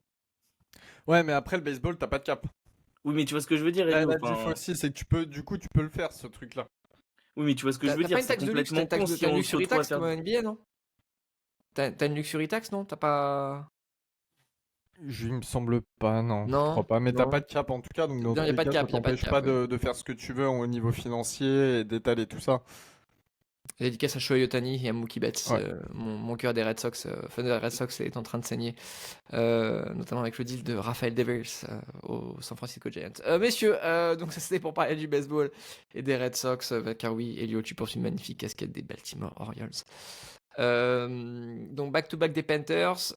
E: Ouais, mais après le baseball, t'as pas de cap.
B: Oui, mais tu vois ce que je veux dire, Elio.
E: La diff
B: Enfin,
E: aussi, c'est que tu peux, du coup, tu peux le faire, ce truc-là.
B: oui, mais tu vois ce que je veux
A: T'as pas
B: dire.
A: une
B: C'est
A: taxe de luxe, t'as
B: complètement
A: une taxe
B: con
A: de,
B: si
A: t'as une
B: on se
A: luxury
B: retrouve à
A: tax
B: faire.
A: comme en NBA, non? T'as une luxury tax, non? T'as pas.
E: Il me semble pas, non, je crois
A: Non,
E: pas. Mais t'as
A: non.
E: pas de cap en tout cas, donc dans
A: Non,
E: tous
A: y a
E: les
A: pas de
E: cas, ça
A: cap, y a pas de
E: t'empêche pas
A: cap. Ouais.
E: de faire ce que tu veux au niveau financier et d'étaler tout ça.
A: Dédicace à Shohei Ohtani et à Mookie Betts.
E: Ouais.
A: Mon cœur des Red Sox, fan des Red Sox est en train de saigner, notamment avec le deal de Rafael Devers au San Francisco Giants. Messieurs, donc ça c'était pour parler du baseball et des Red Sox, car oui, Elio, tu portes une magnifique casquette des Baltimore Orioles. Donc back-to-back des Panthers.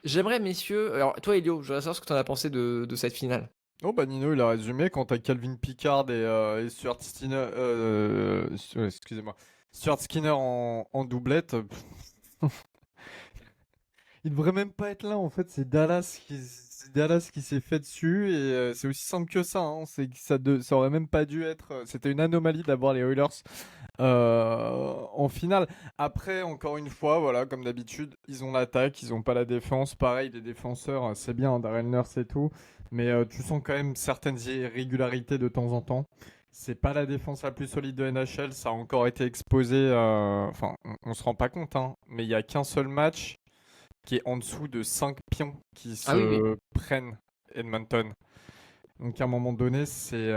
A: J'aimerais, messieurs. Alors, toi, Elio, je voudrais savoir ce que tu en as pensé de cette finale.
E: Oh bah Nino il a résumé quand t'as Calvin Pickard et Stuart Skinner, excusez-moi, Stuart Skinner en doublette, il devrait même pas être là en fait, c'est Dallas qui s'est fait dessus et c'est aussi simple que ça, hein. C'est que ça aurait même pas dû être, c'était une anomalie d'avoir les Oilers en finale. Après encore une fois, voilà comme d'habitude, ils ont l'attaque, ils ont pas la défense. Pareil les défenseurs, c'est bien Darren Nurse et tout, mais tu sens quand même certaines irrégularités de temps en temps. C'est pas la défense la plus solide de NHL, ça a encore été exposé. Enfin, on se rend pas compte, hein, mais il y a qu'un seul match qui est en dessous de 5 pions qui
A: Ah oui, oui.
E: se prennent Edmonton. Donc à un moment donné, c'est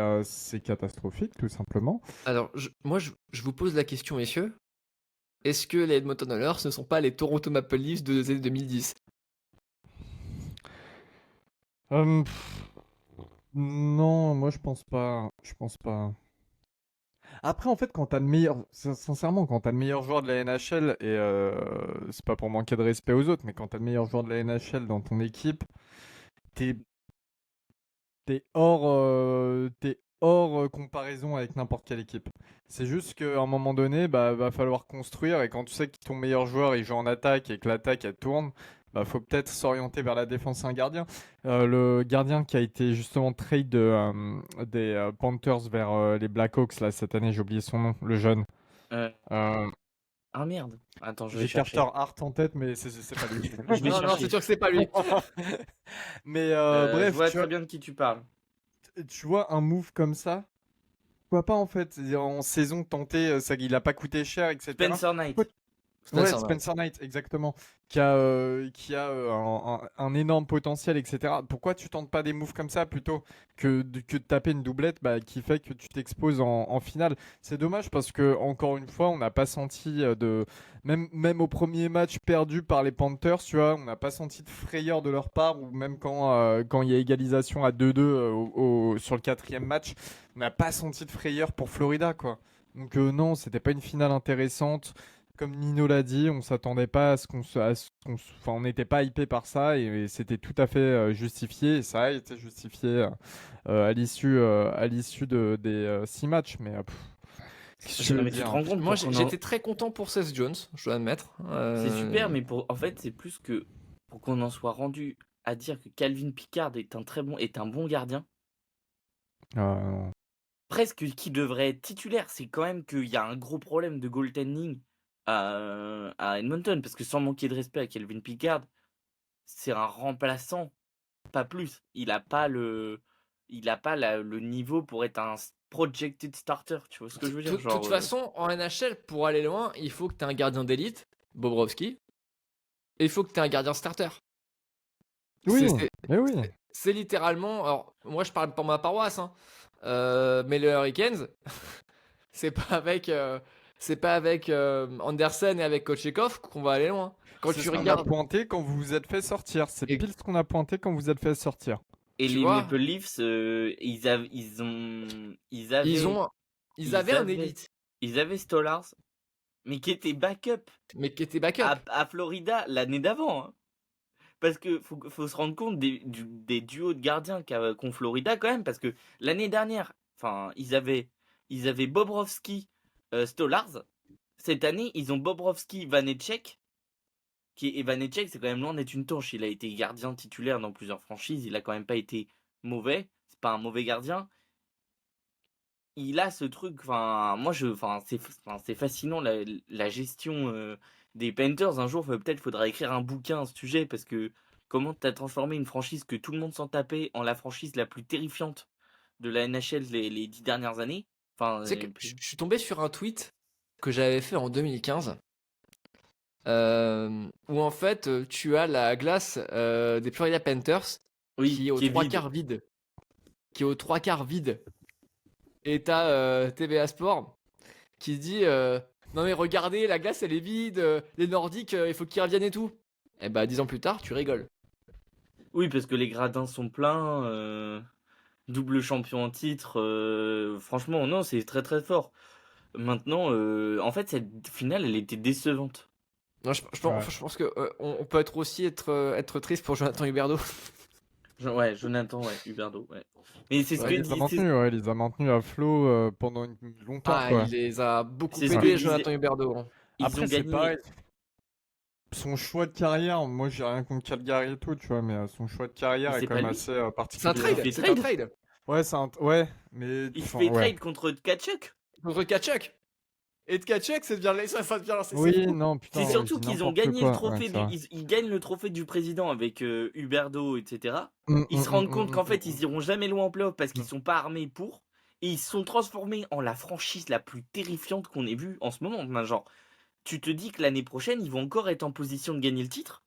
E: catastrophique, tout simplement.
A: Alors, je vous pose la question, messieurs. Est-ce que les Edmonton Oilers ne sont pas les Toronto Maple Leafs des années 2010?
E: Pff, non, moi je pense pas. Je pense pas. Après, en fait, quand t'as le meilleur, sincèrement, quand t'as le meilleur joueur de la NHL, et c'est pas pour manquer de respect aux autres, mais quand t'as le meilleur joueur de la NHL dans ton équipe, t'es t'es hors comparaison avec n'importe quelle équipe. C'est juste qu'à un moment donné, bah, va falloir construire et quand tu sais que ton meilleur joueur il joue en attaque et que l'attaque elle tourne, bah, faut peut-être s'orienter vers la défense et un gardien. Le gardien qui a été justement trade des Panthers vers les Blackhawks là cette année, j'ai oublié son nom, le jeune.
B: Euh,
E: Euh,
B: Ah merde. Attends, je vais
E: j'ai
B: chercher.
E: Carter Hart en tête, mais c'est pas lui.
B: Je vais
A: Non, non,
B: chercher.
A: c'est sûr que c'est pas lui.
E: Mais
B: Je
E: bref,
B: vois
E: tu
B: très bien de qui tu parles.
E: vois un move comme ça. Pourquoi pas en fait, c'est-à-dire en saison tenter, ça, il a pas coûté cher, etc.
B: Spencer Knight.
E: Ouais,
A: Spencer Knight.
E: Spencer Knight, exactement, qui a un énorme potentiel, etc. Pourquoi tu tentes pas des moves comme ça plutôt que de taper une doublette bah, qui fait que tu t'exposes en finale? C'est dommage parce que encore une fois, on n'a pas senti même au premier match perdu par les Panthers, tu vois, on n'a pas senti de frayeur de leur part ou même quand il y a égalisation à 2-2 sur le quatrième match, on n'a pas senti de frayeur pour Florida, quoi. Donc non, c'était pas une finale intéressante. Comme Nino l'a dit, on s'attendait pas enfin, on n'était pas hypé par ça et c'était tout à fait justifié. Et ça a été justifié à l'issue des 6 matchs. Mais qu'est-ce que je
B: Non,
E: veux
B: mais tu te
E: dire?
B: rends compte
A: Moi,
B: pour qu'on en-
A: j'étais très content pour Seth Jones, je dois admettre.
B: C'est super, mais en fait, c'est plus que pour qu'on en soit rendu à dire que Calvin Pickard est un bon gardien.
E: Non.
B: Presque qui devrait être titulaire. C'est quand même qu'il y a un gros problème de goaltending à Edmonton, parce que sans manquer de respect à Calvin Pickard, c'est un remplaçant, pas plus. Il a pas le niveau pour être un projected starter. Tu vois ce que je veux dire?
A: De toute façon, en NHL, pour aller loin, il faut que tu aies un gardien d'élite, Bobrovski, et il faut que tu aies un gardien starter.
E: Oui,
A: C'est-
E: mais oui.
A: C'est littéralement. Alors, moi, je parle pour ma paroisse, hein. Mais les Hurricanes, c'est pas avec Andersen et avec Kochekov qu'on va aller loin. Quand
E: C'est
A: tu
E: ce qu'on a
A: regardes,
E: pointé quand vous vous êtes fait sortir. C'est
A: Et-
E: pile ce qu'on a pointé quand vous êtes fait sortir.
B: Et
A: tu
B: les
A: vois,
B: Maple Leafs, ils
A: avaient un
B: avaient-
A: élite,
B: Stollars, mais qui était backup
A: mais qui était backup.
B: à Florida l'année d'avant, hein. Parce que faut se rendre compte des duos de gardiens qu'ont Florida quand même, parce que l'année dernière, enfin, ils avaient Bobrovsky, Stolarz. Cette année, ils ont Bobrovsky, Vanecek. Et Vanecek, c'est quand même loin d'être une torche. Il a été gardien titulaire dans plusieurs franchises. Il a quand même pas été mauvais. C'est pas un mauvais gardien. Il a ce truc. Enfin, c'est fascinant la gestion des Panthers. Un jour, peut-être faudra écrire un bouquin à ce sujet, parce que comment t'as transformé une franchise que tout le monde s'en tapait en la franchise la plus terrifiante de la NHL les 10 dernières années. Enfin,
A: Tu sais que je suis tombé sur un tweet que j'avais fait en 2015. Où en fait tu as la glace des Florida Panthers
B: oui,
A: qui est aux
B: qui est
A: trois
B: vide.
A: quarts vide. Qui est aux trois quarts vide. Et t'as TVA Sport qui se dit non mais regardez, la glace elle est vide, les Nordiques il faut qu'ils reviennent et tout. Et bah 10 ans plus tard, tu rigoles.
B: Oui, parce que les gradins sont pleins. Double champion en titre. Franchement, non, c'est très très fort. Maintenant, en fait, cette finale, elle était décevante.
A: Non,
E: Ouais.
A: je pense que on peut être triste pour Jonathan Huberdeau.
B: Ouais, Jonathan, ouais, Huberdeau, ouais. Mais c'est ce
E: Ouais,
B: que
E: il les a
B: dit,
E: maintenus, ouais, il les a maintenus à flot pendant longtemps,
A: Ah,
E: quoi.
A: il les a beaucoup
B: c'est ce que
E: Ouais.
A: aidés,
B: disait.
A: Jonathan Huberdeau, hein.
B: Ils
E: Après,
B: ont
E: c'est
B: gagné.
E: pareil. Son choix de carrière, moi j'ai rien contre Calgary et tout, tu vois, mais son choix de
B: Mais
E: carrière est
B: c'est
E: quand
B: pas
E: même
B: lui.
E: assez
A: C'est un
B: Il se
E: particulier.
B: fait
A: trade, c'est un
B: trade.
A: trade
E: Ouais, ouais, mais
B: Il se
E: enfin,
B: fait
E: ouais.
B: trade contre Tkachuk.
A: contre Tkachuk. Et Tkachuk, c'est
E: Oui,
A: fou.
E: non,
B: C'est
E: putain, je
B: surtout
E: dis
B: qu'ils ont
E: n'importe
B: gagné le
E: quoi. Ouais,
B: trophée
E: c'est vrai.
B: ils gagnent le trophée du président avec Huberdeau, etc.
E: Hum,
B: Ils
E: hum,
B: se
E: hum,
B: rendent compte
E: hum,
B: qu'en
E: hum,
B: fait, ils iront jamais loin en playoff parce qu'ils
E: hum.
B: sont pas armés pour. Et ils se sont transformés en la franchise la plus terrifiante qu'on ait vue en ce moment. Enfin, genre, tu te dis que l'année prochaine, ils vont encore être en position de gagner le titre.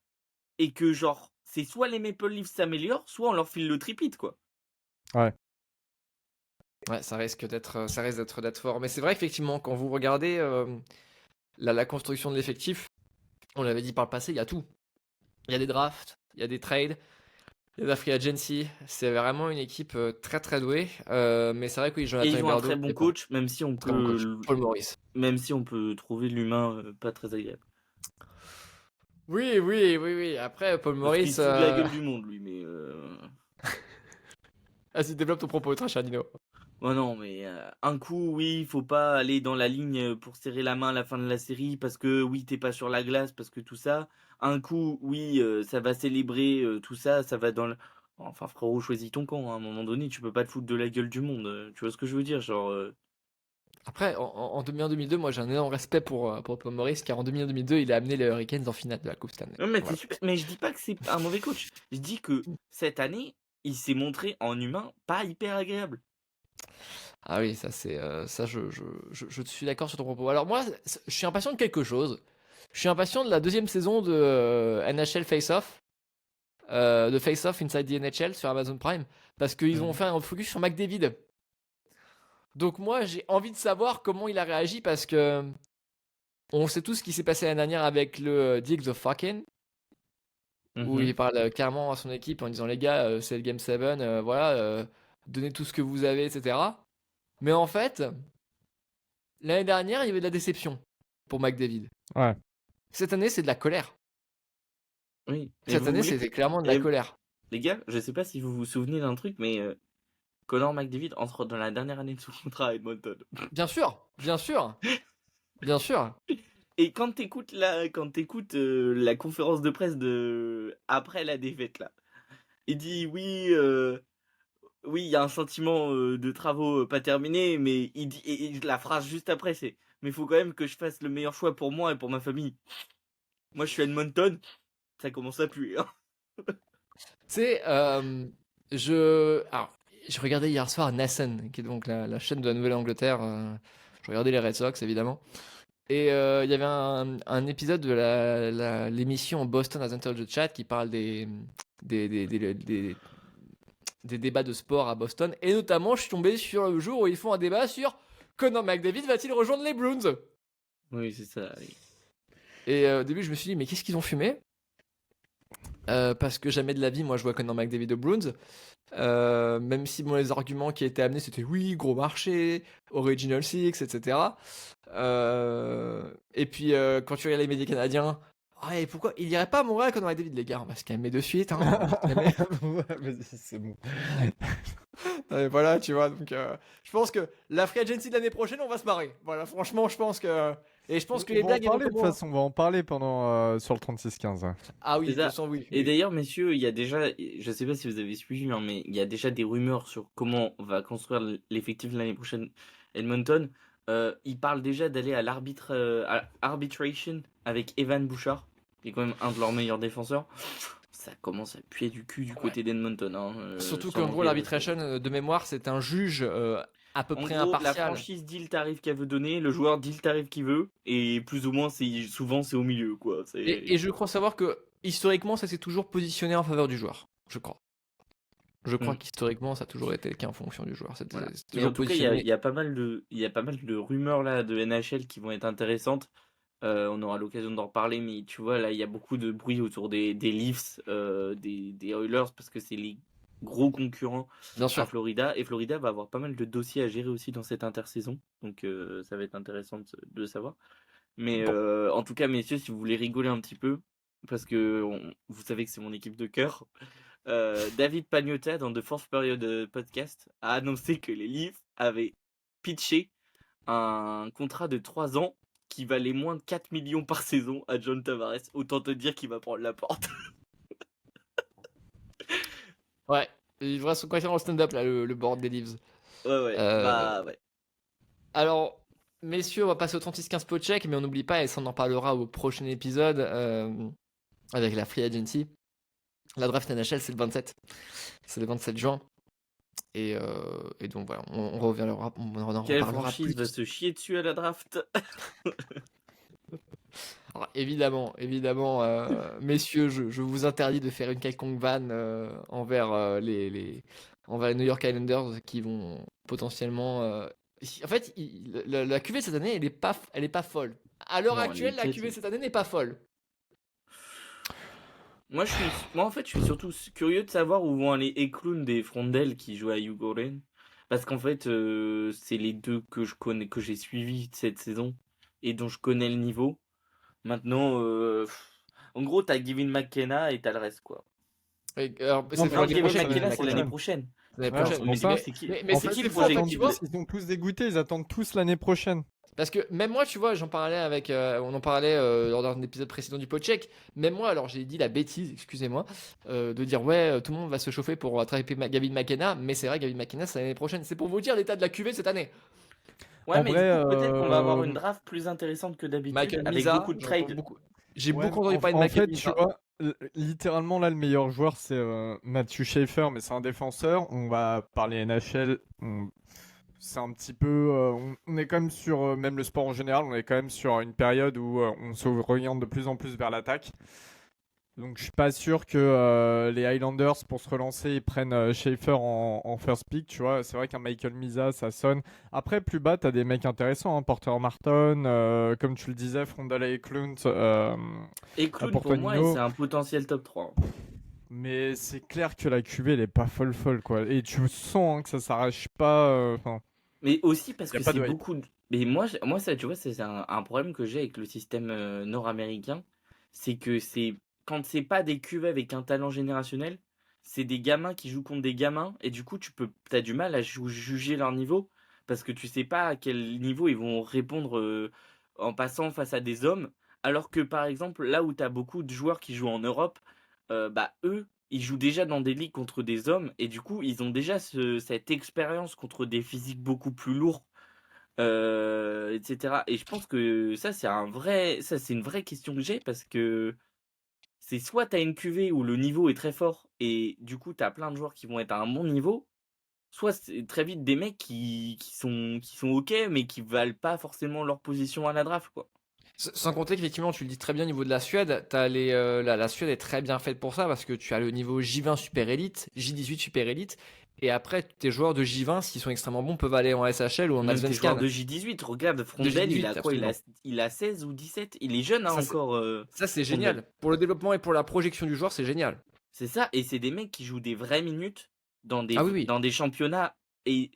B: Et que, genre, c'est soit les Maple Leafs s'améliorent, soit on leur file le tripit, quoi.
E: Ouais.
A: Ouais, ça risque d'être fort. Mais c'est vrai qu'effectivement, quand vous regardez la construction de l'effectif, on l'avait dit par le passé, il y a tout. Il y a des drafts, il y a des trades, il y a de la free agency. C'est vraiment une équipe très très douée. Mais c'est vrai que oui,
B: Et
A: Jonathan
B: ils ont un très
A: Huberdeau,
B: bon
A: c'est pas
B: coach, même si on
A: très bon coach.
B: peut,
A: Paul Maurice.
B: même si on peut trouver l'humain pas très agréable.
A: Oui, oui, oui, oui. Après, Paul
B: Parce qu'il
A: Maurice.
B: se fout de la gueule du monde, lui, mais.
A: Vas-y, développe ton propos, très cher Nino.
B: Ouais, non, mais un coup, oui, il faut pas aller dans la ligne pour serrer la main à la fin de la série parce que oui, t'es pas sur la glace, parce que tout ça. Un coup, oui, ça va célébrer tout ça, ça va dans le. Enfin, frérot, choisis ton camp, hein. À un moment donné, tu peux pas te foutre de la gueule du monde. Tu vois ce que je veux dire? Genre.
A: Après, en 2001-2002, moi j'ai un énorme respect pour Paul Maurice, car en 2001-2002, il a amené les Hurricanes en finale de la Coupe Stanley.
B: Non, mais c'est
A: Voilà.
B: super. Mais je dis pas que c'est un mauvais coach. Je dis que cette année, il s'est montré en humain pas hyper agréable.
A: Ah oui, ça c'est ça je suis d'accord sur ton propos. Alors moi, je suis impatient de quelque chose. Je suis impatient de la deuxième saison de NHL Face Off, de Face Off Inside the NHL sur Amazon Prime, parce qu'ils ont
B: Mhm.
A: fait un focus sur McDavid. Donc moi, j'ai envie de savoir comment il a réagi parce que on sait tous ce qui s'est passé l'année dernière avec le Deal the Fucking, où
B: Mhm.
A: il parle clairement à son équipe en disant les gars, c'est le Game 7, voilà, donnez tout ce que vous avez, etc. Mais en fait, l'année dernière, il y avait de la déception pour McDavid.
E: Ouais.
A: Cette année, c'est de la colère.
B: Oui. Mais
A: Cette
B: vous
A: année,
B: voulez.
A: c'était clairement de la
B: Et
A: colère.
B: les gars, je sais pas si vous vous souvenez d'un truc, mais Connor McDavid entre dans la dernière année de son contrat à Edmonton.
A: Bien sûr, bien sûr, bien sûr.
B: Et quand t'écoutes la conférence de presse de après la défaite là, il dit oui, oui, il y a un sentiment de travaux pas terminés, mais il dit et la phrase juste après c'est mais il faut quand même que je fasse le meilleur choix pour moi et pour ma famille. Moi, je suis à Edmonton, ça commence à puer, hein.
A: C'est, alors, je regardais hier soir Nasson, qui est donc la chaîne de la Nouvelle-Angleterre. Je regardais les Red Sox, évidemment. Et il y avait un épisode de l'émission Boston has entered the chat qui parle des, des, des, des- des débats de sport à Boston. Et notamment, je suis tombé sur le jour où ils font un débat sur Connor McDavid va-t-il rejoindre les Bruins.
B: Oui, c'est ça. Oui.
A: Et au début, je me suis dit, mais qu'est-ce qu'ils ont fumé? Parce que jamais de la vie, moi, je vois Connor McDavid aux Bruins. Même si bon, les arguments qui étaient amenés, c'était oui, gros marché, Original Six, etc. Et puis, quand tu regardes les médias canadiens, ouais, pourquoi il irait pas à Montréal Connor McDavid, les gars? On va se calmer de suite, hein, on va se calmer.
E: Ouais, vas-y, c'est bon.
A: Et voilà, tu vois, donc je pense que la free agency de l'année prochaine, on va se marrer. Voilà, franchement, je pense que. Et je pense que
E: On
A: les
E: va en
A: blagues, elles vont
E: parler de toute
A: comment?
E: façon, on va en parler pendant sur le 36-15. Ouais.
A: Ah oui,
B: C'est
A: de toute
B: ça.
A: façon, oui.
B: Et
A: Oui.
B: d'ailleurs, messieurs, il y a déjà, je sais pas si vous avez suivi, hein, mais il y a déjà des rumeurs sur comment on va construire l'effectif de l'année prochaine Edmonton. Ils parlent déjà d'aller à à arbitration avec Evan Bouchard, qui est quand même un de leurs meilleurs défenseurs. Ça commence à puer du cul du
A: Ouais.
B: côté d'Edmonton, hein,
A: Surtout
B: sans
A: qu'en gros,
B: manquer de respect.
A: l'arbitration de mémoire, c'est un juge à peu
B: En
A: près
B: gros, la
A: impartial.
B: franchise dit le tarif qu'elle veut donner, le joueur dit le tarif qu'il veut, et plus ou moins, souvent c'est au milieu, quoi.
A: Et je crois savoir que historiquement, ça s'est toujours positionné en faveur du joueur. Je crois. Je crois
B: Hmm.
A: qu'historiquement, ça a toujours été le cas en fonction du joueur.
B: Voilà.
A: C'est
B: Mais en
A: toujours
B: tout cas, il
A: positionné.
B: y a pas mal de rumeurs là de NHL qui vont être intéressantes. On aura l'occasion d'en reparler, mais tu vois, là, il y a beaucoup de bruit autour des Leafs, des Oilers, parce que c'est les gros concurrents
A: Bien
B: à
A: sûr.
B: Florida. Et Florida va avoir pas mal de dossiers à gérer aussi dans cette intersaison. Donc, ça va être intéressant de savoir. Mais
A: Bon.
B: en tout cas, messieurs, si vous voulez rigoler un petit peu, parce que vous savez que c'est mon équipe de cœur, David Pagnotta, dans The Fourth Period Podcast, a annoncé que les Leafs avaient pitché un contrat de 3 ans qui valait moins de 4 millions par saison à John Tavares. Autant te dire qu'il va prendre la porte.
A: Ouais, il devrait se concentrer en stand-up, là, le board des Leaves.
B: Ouais,
A: Euh,
B: bah ouais.
A: Alors, messieurs, on va passer au 36-15 pot check, mais on n'oublie pas, et ça on en parlera au prochain épisode, avec la Free Agency. La draft NHL, c'est le 27. C'est le 27 juin. Et donc voilà, on reviendra, on en
B: Quelle
A: reparlera
B: franchise
A: plus.
B: va se chier dessus à la draft?
A: Alors, évidemment, messieurs, je vous interdis de faire une quelconque vanne envers envers les New York Islanders qui vont potentiellement. En fait, la QV cette année, elle est pas folle. À l'heure
B: Non, elle est
A: actuelle, la QV
B: crétine.
A: cette année n'est pas folle.
B: Moi, en fait, je suis surtout curieux de savoir où vont aller Eklund et Frondel qui jouent à Yugoren. Parce qu'en fait, c'est les deux que je connais, que j'ai suivis cette saison et dont je connais le niveau. Maintenant, en gros, t'as Gavin McKenna et t'as le reste, quoi.
A: Alors,
E: Non,
A: c'est
E: mais
A: pour
B: Non,
A: l'année
B: Gavin
A: prochaine.
B: McKenna, c'est l'année
E: prochaine.
B: prochaine.
A: L'année
E: Ouais,
A: prochaine.
E: c'est
B: Mais
E: pour
B: du
E: ça.
B: coup, c'est qui?
A: Mais
E: En
A: c'est
E: fait,
A: qui
B: qui
A: le
B: le
A: problème,
B: projectif
A: tu vois?
E: ils sont tous dégoûtés, ils attendent tous l'année prochaine.
A: Parce que même moi, tu vois, j'en parlais avec. On en parlait lors d'un épisode précédent du Podcheck. Même moi, alors j'ai dit la bêtise, excusez-moi, de dire ouais, tout le monde va se chauffer pour attraper Gavin McKenna. Mais c'est vrai, Gavin McKenna, c'est l'année prochaine. C'est pour vous dire l'état de la QV cette année.
B: Ouais,
E: En
B: mais
E: vrai,
B: du coup, peut-être qu'on va avoir une draft plus intéressante que d'habitude,
A: Michael
B: avec
A: Misa,
B: beaucoup de trades.
A: j'ai
E: ouais,
A: beaucoup entendu parler de
E: en
A: Michael
E: fait, tu
A: Misa.
E: vois, littéralement là, le meilleur joueur, c'est Matthew Schaefer, mais c'est un défenseur. On va parler NHL. C'est un petit peu. On est quand même sur, même le sport en général, on est quand même sur une période où on s'oriente de plus en plus vers l'attaque. Donc je suis pas sûr que les Highlanders, pour se relancer, ils prennent Schaefer en first pick, tu vois. C'est vrai qu'un Michael Misa, ça sonne. Après, plus bas, t'as des mecs intéressants, hein. Porter Martin, comme tu le disais, Frondala et Klunt,
B: Eklund,
E: pour
B: pour moi,
E: Tonino.
B: c'est un potentiel top 3.
E: Mais c'est clair que la QV, elle est pas folle, quoi. Et tu sens hein, que ça s'arrache pas. Enfin,
B: Mais aussi parce
E: y a
B: que
E: pas
B: c'est
E: de hype.
B: beaucoup de... Mais moi ça, tu vois, c'est un problème que j'ai avec le système nord-américain. C'est que c'est quand c'est pas des cuvées avec un talent générationnel, c'est des gamins qui jouent contre des gamins. Et du coup, t'as du mal à juger leur niveau. Parce que tu sais pas à quel niveau ils vont répondre en passant face à des hommes. Alors que par exemple, là où t'as beaucoup de joueurs qui jouent en Europe, bah eux, ils jouent déjà dans des ligues contre des hommes et du coup, ils ont déjà cette expérience contre des physiques beaucoup plus lourds, etc. Et je pense que ça, c'est une vraie question que j'ai parce que c'est soit t'as une QV où le niveau est très fort et du coup, t'as plein de joueurs qui vont être à un bon niveau, soit c'est très vite des mecs qui sont ok, mais qui valent pas forcément leur position à la draft, quoi.
A: Sans compter qu'effectivement, tu le dis très bien au niveau de la Suède, la Suède est très bien faite pour ça parce que tu as le niveau J20 Super Elite, J18 Super Elite, et après tes joueurs de J20, s'ils sont extrêmement bons, peuvent aller en SHL ou en
B: Même tes joueurs
A: Allsvenskan.
B: de J18, regarde, Frondel, il
A: J18,
B: a quoi?
A: absolument.
B: Il a 16 ou 17? Il est jeune, hein,
A: Ça, c'est
B: encore,
A: ça, c'est
B: Frondel.
A: génial. Pour le développement et pour la projection du joueur, c'est génial.
B: C'est ça, et c'est des mecs qui jouent des vraies minutes
A: Ah oui, oui.
B: dans des championnats. Et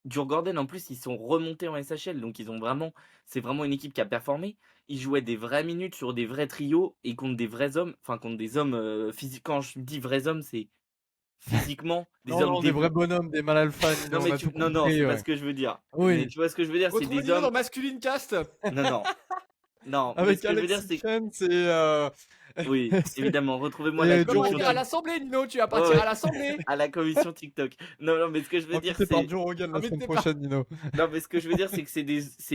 B: Djurgården, en plus, ils sont remontés en SHL, donc c'est vraiment une équipe qui a performé. Ils jouaient des vraies minutes sur des vrais trios et contre des vrais hommes, enfin contre des hommes physiques. Quand je dis vrais hommes, c'est physiquement des hommes
E: Non, des vrais bonhommes, des mal alpha,
B: Non,
E: on
B: mais
E: a tout
B: non,
E: compris,
B: c'est pas
E: ouais.
B: ce que je veux dire.
E: Oui.
B: Mais tu vois ce que je veux dire, c'est des
A: Retrouvez-nous dans
B: hommes.
A: Masculine Cast.
B: Non, non. Non, mais
E: Avec
B: ce que je veux dire,
E: Alexis
B: c'est.
E: Chen, c'est.
B: Oui, évidemment, retrouvez-moi
E: Et
B: la
A: Tu vas
E: Joe
B: commission
A: partir à
E: Rogan.
A: l'Assemblée, Nino. Tu vas
B: Ouais,
A: partir
B: ouais.
A: à l'Assemblée.
B: À la commission TikTok. Non, non, mais ce que je veux dire,
E: Invité par
B: c'est.
E: Joe Rogan la semaine
A: Invité par-
E: prochaine, Nino.
B: Non, mais ce que je veux dire, c'est que c'est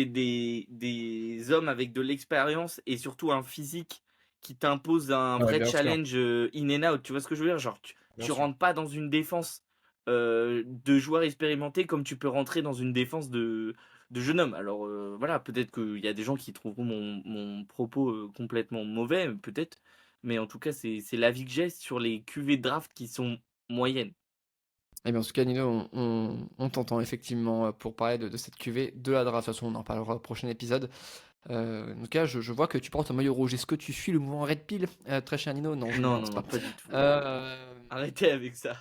B: des hommes avec de l'expérience et surtout un physique qui t'impose un
E: Ouais,
B: vrai
E: bien sûr.
B: challenge in and out. Tu vois ce que je veux dire? Genre,
E: Bien
B: tu
E: sûr.
B: rentres pas dans une défense de joueurs expérimentés comme tu peux rentrer dans une défense de jeunes hommes. Alors, voilà, peut-être qu'il y a des gens qui trouveront mon propos complètement mauvais, peut-être. Mais en tout cas, c'est l'avis que j'ai sur les QV de draft qui sont moyennes.
A: Eh bien, en tout cas, Nino, on t'entend effectivement pour parler de cette QV de la draft. De toute façon, on en parlera au prochain épisode. En tout cas, je vois que tu portes un maillot rouge. Est-ce que tu suis le mouvement Red Pill, très cher Nino? Non, je ne
B: Non,
A: pense
B: non,
A: pas.
B: non, pas du tout.
A: Euh,
B: Arrêtez avec ça.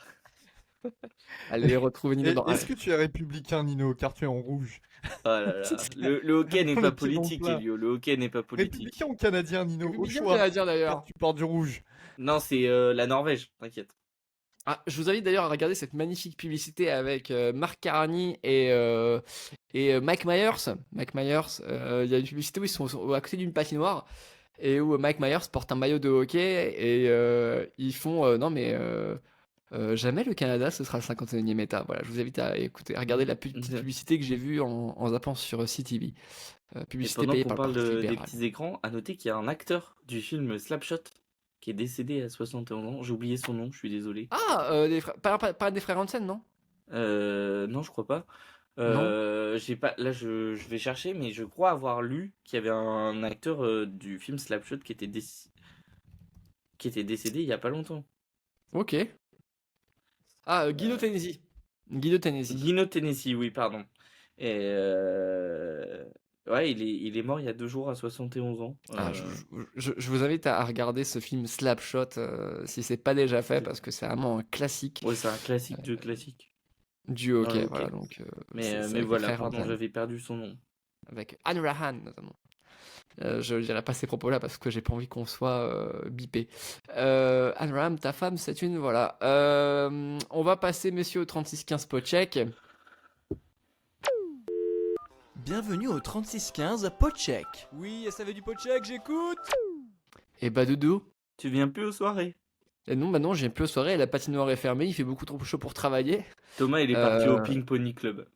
A: Allez retrouver Nino dans
E: Est-ce que tu es républicain, Nino, car tu es en rouge?
B: Oh là là. Le hockey n'est
E: Le
B: pas
E: pied dans le
B: politique,
E: plat.
B: Elio. Le hockey n'est pas politique.
E: Républicain ou canadien, Nino? Au
A: Républicain
E: choix,
A: canadien
E: car
A: d'ailleurs.
E: tu portes du rouge.
B: Non, c'est la Norvège, t'inquiète.
A: Ah, je vous invite d'ailleurs à regarder cette magnifique publicité avec Mark Carney et Mike Myers. Mike Myers, il y a une publicité où ils sont à côté d'une patinoire et où Mike Myers porte un maillot de hockey et ils font non mais jamais le Canada ce sera le 51e État. Voilà, je vous invite à écouter, à regarder la petite publicité que j'ai vue en zappant sur CTV.
B: Et
A: Publicité
B: pendant
A: payée
B: qu'on
A: par le
B: parle
A: Parti
B: des
A: libéral.
B: petits écrans, à noter qu'il y a un acteur du film Slapshot qui est décédé à 71 ans. J'ai oublié son nom, je suis désolé.
A: Ah, pas des frères Hansen, non?
B: Non, je crois pas. J'ai pas. Là, je vais chercher, mais je crois avoir lu qu'il y avait un acteur du film Slapshot qui était décédé il y a pas longtemps.
A: Ok. Ah, Guido Tennessee. Guido Tennessee.
B: Guino Tennessee, oui, pardon. Et ouais, il est mort il y a 2 jours à 71 ans.
A: Ah, je vous invite à regarder ce film Slapshot si c'est pas déjà fait parce que c'est vraiment un classique
B: Ouais, c'est un classique de classique.
A: du hockey.
B: ok.
A: Voilà, donc,
B: Mais,
A: c'est
B: mais
A: avec les
B: voilà,
A: frères
B: pardon,
A: Hansen,
B: j'avais perdu son nom.
A: avec Anne Rahan notamment. Je ne dirai pas ces propos-là parce que j'ai pas envie qu'on soit bipé. Anne Rahan, ta femme, c'est une. Voilà. On va passer, messieurs, au 36-15 Pocheck.
C: Bienvenue au 3615 Podcheck. Oui, SAV du Podcheck, j'écoute.
A: Et bah, Doudou.
B: Tu viens plus aux soirées?
A: Et non, bah non, j'ai plus aux soirées. La patinoire est fermée. Il fait beaucoup trop chaud pour travailler.
B: Thomas, il est parti au Ping Pony Club.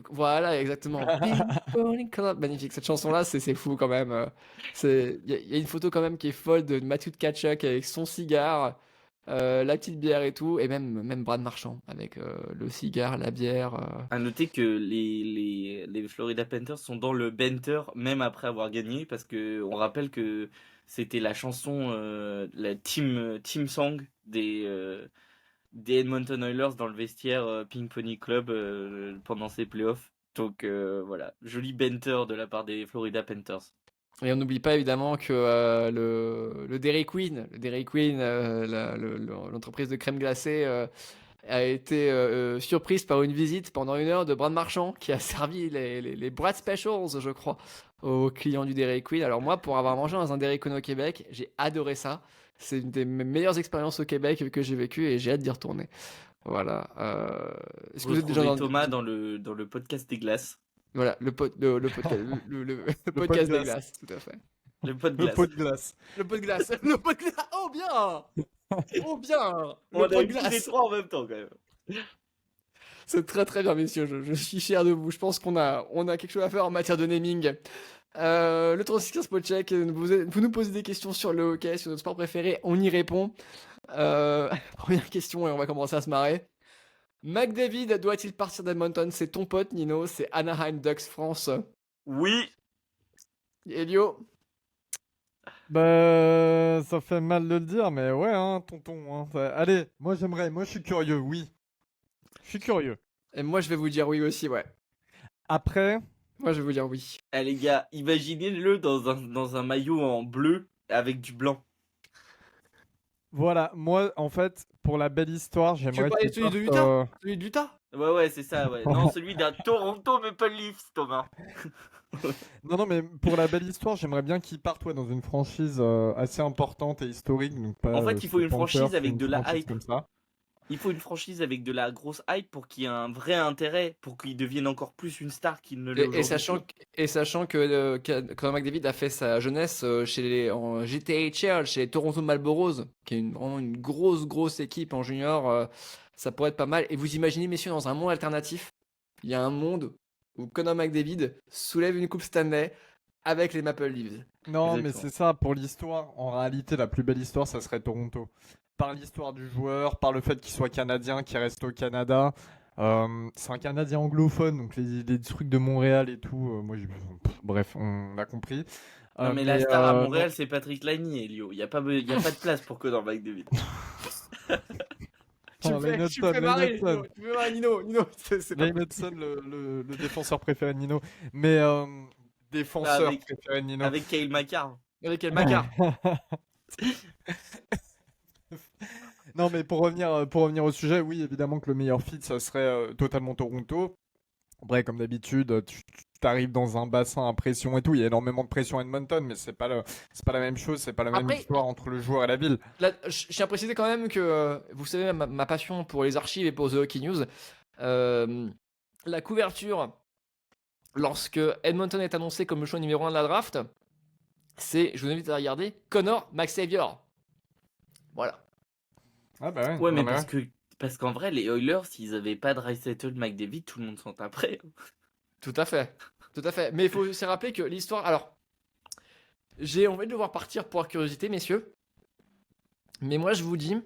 A: Voilà, exactement. Ping Pong Club. Magnifique, cette chanson-là, c'est fou quand même. Il y a une photo quand même qui est folle de Matthew Tkachuk avec son cigare, la petite bière et tout, et même Brad Marchand avec le cigare, la bière.
B: À noter que les Florida Panthers sont dans le banter même après avoir gagné, parce que on rappelle que c'était la chanson, la team song des Edmonton Oilers dans le vestiaire Ping Pony Club pendant ces playoffs. Donc voilà, joli banter de la part des Florida Panthers.
A: Et on n'oublie pas évidemment que le Dairy Queen, l'entreprise de crème glacée, a été surprise par une visite pendant 1 heure de Brad Marchand qui a servi les Brad Specials, je crois, aux clients du Dairy Queen. Alors moi, pour avoir mangé dans un Dairy Queen au Québec, j'ai adoré ça. C'est une des meilleures expériences au Québec que j'ai vécues et j'ai hâte d'y retourner. Voilà. Est-ce que vous êtes déjà dans
B: Thomas dans le podcast des glaces.
A: Voilà, le podcast
E: podcast.
A: des glaces, tout à fait.
B: Le pot de
E: Le
B: glace.
E: pot de glace.
A: Le pot de glace. Le pot de glace. Oh bien. Oh bien.
B: On
A: Le
B: a
A: pot de
B: eu tous les
A: glace.
B: 3 en même temps quand même.
A: C'est très très bien, messieurs. Je suis fier de vous. Je pense qu'on a quelque chose à faire en matière de naming. Le 3615 Podcheck, vous nous posez des questions sur le hockey, sur notre sport préféré, on y répond. Première question et on va commencer à se marrer. McDavid doit-il partir d'Edmonton? C'est ton pote Nino, c'est Anaheim Ducks France.
B: Oui.
A: Elio?
E: Bah, ça fait mal de le dire, mais ouais, hein, tonton. Hein. Allez, moi je suis curieux, oui. Je suis curieux.
A: Et moi je vais vous dire oui aussi, ouais.
E: Après,
A: Moi je vais vous dire oui.
B: Eh les gars, imaginez-le dans un maillot en bleu avec du blanc.
E: voilà, moi, en fait, pour la belle histoire,
A: Tu veux
E: j'aimerais
A: parler de
E: qu'il
A: celui de
E: parte,
A: Utah? Celui de Utah?
B: Ouais, c'est ça, ouais. Non, celui d'un Toronto Maple Leafs, Thomas.
E: Non, mais pour la belle histoire, j'aimerais bien qu'il parte dans une franchise assez importante et historique. Donc pas,
B: En fait, il faut
E: chez
B: une
E: Panthers,
B: franchise avec
E: une
B: de la
E: franchise
B: hype.
E: comme ça.
B: Il faut une franchise avec de la grosse hype pour qu'il y ait un vrai intérêt, pour qu'il devienne encore plus une star qu'il ne l'est
A: Et
B: aujourd'hui.
A: sachant que Conor McDavid a fait sa jeunesse en GTHL, chez les Toronto Marlboros, qui est vraiment une grosse équipe en junior, ça pourrait être pas mal. Et vous imaginez, messieurs, dans un monde alternatif, il y a un monde où Conor McDavid soulève une coupe Stanley avec les Maple Leafs.
E: Non, mais
B: Exactement.
E: c'est ça, pour l'histoire. En réalité, la plus belle histoire, ça serait Toronto. Par l'histoire du joueur, par le fait qu'il soit canadien, qu'il reste au Canada. C'est un Canadien anglophone, donc les trucs de Montréal et tout. Bref, on a compris.
B: Non, mais la star à
E: non.
B: Montréal, c'est Patrick Laine, Elio. Il n'y a pas de place pour Conor McDavid.
A: Tu me fais marrer, Nino. Tu me fais marrer, Nino. C'est pas
E: Lane Hudson, le défenseur préféré de Nino. Mais défenseur
B: Avec-
E: préféré de Nino.
B: Avec Kyle McCarr.
A: avec quel Macar.
E: Non, mais pour revenir au sujet, oui, évidemment que le meilleur fit, ça serait totalement Toronto. Après, comme d'habitude, tu arrives dans un bassin à pression et tout. Il y a énormément de pression à Edmonton, mais c'est pas la même chose, c'est pas la même
A: Après,
E: histoire entre le joueur et la ville.
A: là, je tiens à préciser quand même que, vous savez, ma passion pour les archives et pour The Hockey News, la couverture, lorsque Edmonton est annoncé comme le choix numéro 1 de la draft, c'est, je vous invite à regarder, Connor McSavior. Voilà.
E: Ah bah ouais,
B: Ouais, mais
E: non, ouais.
B: parce qu'en vrai, les Oilers, s'ils avaient pas Draisaitl, McDavid, tout le monde s'en taperait.
A: Tout à fait. Tout à fait. Mais il faut aussi rappeler que l'histoire. Alors, j'ai envie de le voir partir pour curiosité, messieurs. Mais moi, je vous dis,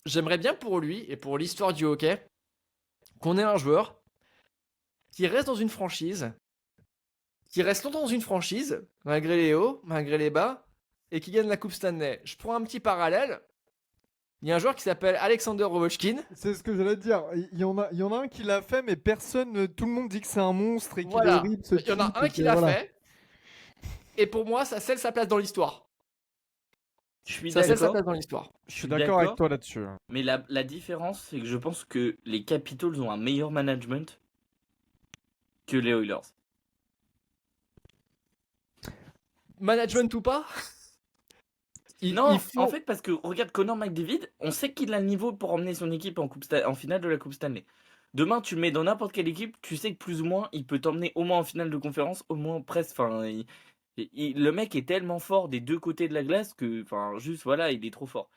A: j'aimerais bien pour lui et pour l'histoire du hockey qu'on ait un joueur qui reste dans une franchise, qui reste longtemps dans une franchise, malgré les hauts, malgré les bas, et qui gagne la Coupe Stanley. Je prends un petit parallèle. Il y a un joueur qui s'appelle Alexander Ovechkin.
E: C'est ce que j'allais te dire. Il y en a un qui l'a fait, mais personne, tout le monde dit que c'est un monstre et qu'il est
A: Voilà.
E: horrible. Ce
A: Il y en a
E: type,
A: un
E: et
A: qui
E: que
A: l'a
E: voilà.
A: fait. Et pour moi, ça scelle sa place dans l'histoire.
B: Je suis
A: Ça scelle sa
B: d'accord,
A: place dans l'histoire.
E: Je suis d'accord avec toi là-dessus.
B: mais la différence, c'est que je pense que les Capitals ont un meilleur management que les Oilers.
A: Management ou pas,
B: Non,
A: il faut...
B: en fait, parce que regarde Connor McDavid, on sait qu'il a le niveau pour emmener son équipe en finale de la Coupe Stanley. Demain, tu le mets dans n'importe quelle équipe, tu sais que plus ou moins, il peut t'emmener au moins en finale de conférence, au moins presque. Enfin, le mec est tellement fort des deux côtés de la glace que, enfin, juste voilà, il est trop fort.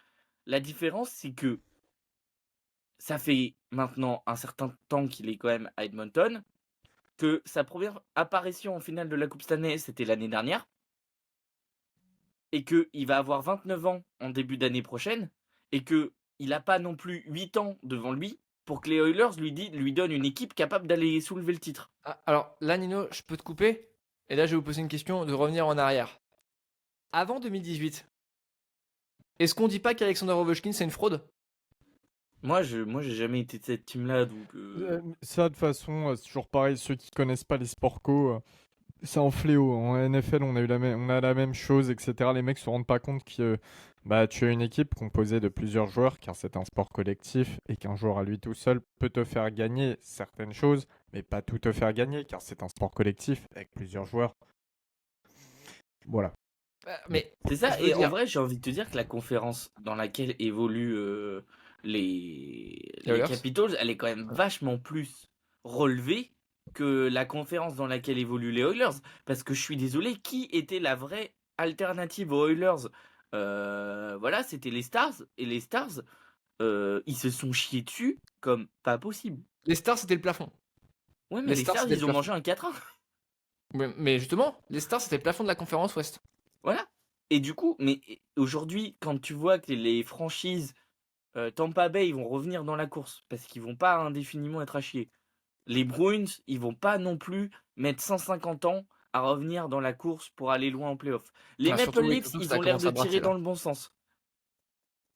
B: La différence, c'est que ça fait maintenant un certain temps qu'il est quand même à Edmonton, que sa première apparition en finale de la Coupe Stanley, c'était l'année dernière, et qu'il va avoir 29 ans en début d'année prochaine, et qu'il n'a pas non plus 8 ans devant lui pour que les Oilers lui donnent une équipe capable d'aller soulever le titre.
A: Ah, alors là, Nino, je peux te couper. Et là, je vais vous poser une question de revenir en arrière. Avant 2018, est-ce qu'on dit pas qu'Alexander Ovechkin, c'est une fraude?
B: Moi, j'ai jamais été de cette team-là, donc...
E: Ça, de toute façon, c'est toujours pareil. Ceux qui connaissent pas les sports co, c'est un fléau. En NFL, on a la même chose, etc. Les mecs se rendent pas compte que tu as une équipe composée de plusieurs joueurs, car c'est un sport collectif, et qu'un joueur à lui tout seul peut te faire gagner certaines choses, mais pas tout te faire gagner, car c'est un sport collectif avec plusieurs joueurs. Voilà.
A: Mais
B: C'est ça,
A: je veux
B: et en
A: dire,
B: vrai, j'ai envie de te dire que la conférence dans laquelle évoluent les
A: Oilers.
B: Capitals, elle est quand même vachement plus relevée que la conférence dans laquelle évoluent les Oilers. Parce que je suis désolé, qui était la vraie alternative aux Oilers? Voilà, c'était les Stars, et les Stars, ils se sont chiés dessus comme pas possible.
A: les Stars, c'était le plafond.
B: Ouais, mais
A: Les
B: les
A: Stars,
B: Stars,
A: c'était
B: ils
A: le
B: ont
A: plafond.
B: mangé un 4-1.
A: Mais justement, les Stars, c'était le plafond de la conférence Ouest.
B: Voilà. Et du coup, mais aujourd'hui, quand tu vois que les franchises Tampa Bay, ils vont revenir dans la course parce qu'ils vont pas indéfiniment être à chier. Les Bruins, ils vont pas non plus mettre 150 ans à revenir dans la course pour aller loin en playoff. Les
A: Ah, surtout,
B: Maple
A: oui,
B: Leafs,
A: surtout que
B: ils
A: ça
B: ont l'air
A: commence
B: de
A: à brasser,
B: tirer
A: là.
B: dans le bon sens.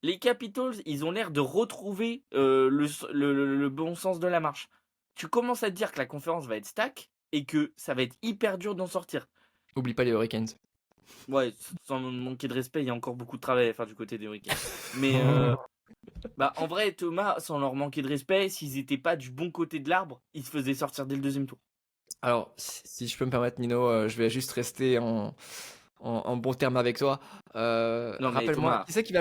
B: Les Capitals, ils ont l'air de retrouver le bon sens de la marche. Tu commences à te dire que la conférence va être stack et que ça va être hyper dur d'en sortir.
A: Oublie pas les Hurricanes.
B: Ouais, sans manquer de respect, il y a encore beaucoup de travail à faire du côté des Hurricanes. Mais en vrai, Thomas, sans leur manquer de respect, s'ils étaient pas du bon côté de l'arbre, ils se faisaient sortir dès le deuxième tour.
A: Alors, si je peux me permettre, Nino, je vais juste rester en bon terme avec toi.
B: Non, mais
A: Rappelle-moi,
B: Thomas.
A: qui c'est qui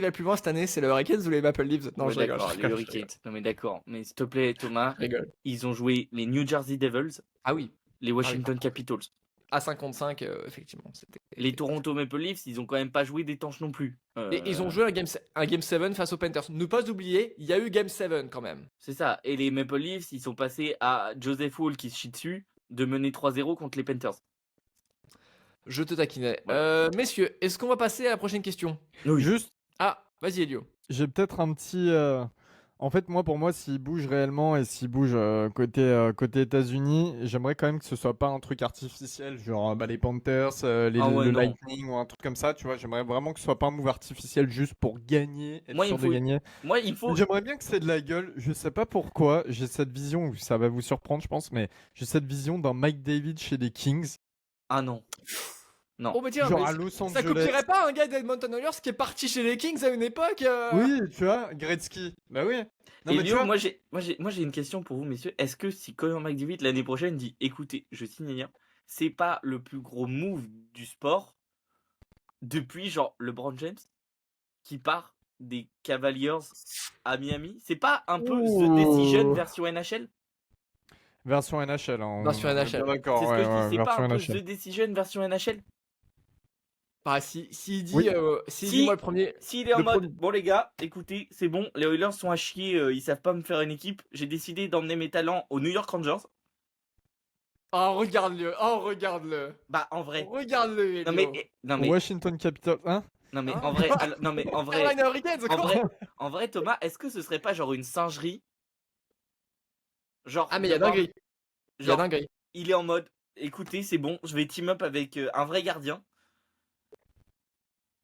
A: va le plus loin cette année? C'est les Hurricanes ou les Maple Leafs? Non,
B: Ouais,
A: je rigole,
B: d'accord,
A: je
B: les
A: rigole, je
B: Hurricanes. Non, mais d'accord. Mais s'il te plaît, Thomas,
A: rigole.
B: ils ont joué les New Jersey Devils,
A: Ah oui,
B: les Washington Capitals.
A: à 55, effectivement.
B: Les Toronto Maple Leafs, ils ont quand même pas joué d'étanche non plus.
A: Et ils ont joué un game 7 face aux Panthers. Ne pas oublier, il y a eu Game 7 quand même.
B: C'est ça. Et les Maple Leafs, ils sont passés à Joseph Hall qui se chie dessus de mener 3-0 contre les Panthers.
A: Je te taquinais.
B: Voilà.
A: Messieurs, est-ce qu'on va passer à la prochaine question?
E: Juste,
A: Ah, vas-y Elio.
E: j'ai peut-être un petit. En fait, pour moi, s'il bouge réellement et s'il bouge côté États-Unis, j'aimerais quand même que ce soit pas un truc artificiel, genre les Panthers, le
B: non.
E: Lightning ou un truc comme ça, tu vois. J'aimerais vraiment que ce soit pas un move artificiel juste pour gagner, être
B: Moi,
E: sûr de gagner.
B: Moi, il faut.
E: J'aimerais bien que c'est de la gueule. Je sais pas pourquoi. J'ai cette vision, ça va vous surprendre, je pense, mais j'ai cette vision d'un Mike David chez les Kings.
B: Ah non. Non.
A: Oh, bah tiens,
E: Genre
A: mais
E: à Los
A: ça
E: Angeles.
A: copierait pas un gars d'Edmonton Oilers qui est parti chez les Kings à une époque
E: Oui, tu vois, Gretzky. Bah oui. Non,
B: Et
E: mais tu
B: Léo,
E: vois,
B: moi j'ai une question pour vous, messieurs. Est-ce que si Connor McDavid l'année prochaine dit, écoutez, je signe rien, c'est pas le plus gros move du sport depuis genre LeBron James qui part des Cavaliers à Miami? C'est pas un peu The Decision
E: Ouh.
B: version NHL?
E: Version NHL, hein,
A: Version
E: on est
A: NHL.
E: bien d'accord,
B: C'est ce
E: ouais,
B: que je dis,
E: ouais,
B: c'est pas
E: version
B: un peu
E: NHL.
B: The Decision version NHL?
A: Bah, s'il dit,
E: Oui.
A: moi le premier.
B: S'il est en
A: le
B: mode,
A: premier-
B: bon les gars, écoutez, c'est bon, les Oilers sont à chier, ils savent pas me faire une équipe, j'ai décidé d'emmener mes talents aux New York Rangers.
A: Oh, regarde-le. Oh, regarde-le.
B: Bah en vrai,
A: Regarde-le,
B: non mais,
A: Elio.
B: non mais,
E: Washington Capitals, hein?
B: non mais
A: Hein
B: en vrai, non mais en vrai,
A: Carolina Hurricanes,
B: en
A: quoi.
B: vrai, en vrai Thomas, est-ce que ce serait pas genre une singerie? Genre
A: Ah, mais il y
B: de
A: a
B: voir,
A: dinguerie. Il y a
B: genre
A: dinguerie.
B: il est en mode, écoutez, c'est bon, je vais team up avec un vrai gardien.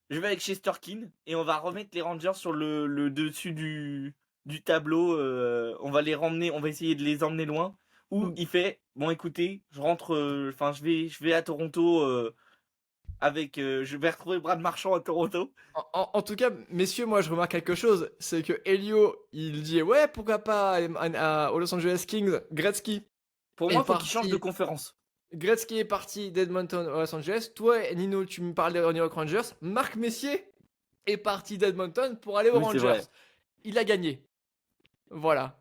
B: Je vais avec Chesterkin et on va remettre les Rangers sur le dessus du tableau. On va les ramener, on va essayer de les emmener loin. Ou
A: Mm.
B: il fait, bon écoutez, je rentre, enfin je vais à Toronto avec, je vais retrouver Brad Marchand à Toronto.
A: En tout cas, messieurs, moi je remarque quelque chose, c'est que Elio, il dit ouais, pourquoi pas aux Los Angeles Kings, Gretzky
B: Pour
A: est
B: moi, faut qu'il change de
A: parti.
B: conférence.
A: Gretzky est parti d'Edmonton à Los Angeles. Toi, Nino, tu me parles des New York Rangers. Marc Messier est parti d'Edmonton pour aller aux
B: Oui, c'est
A: Rangers.
B: vrai.
A: Il a gagné. Voilà.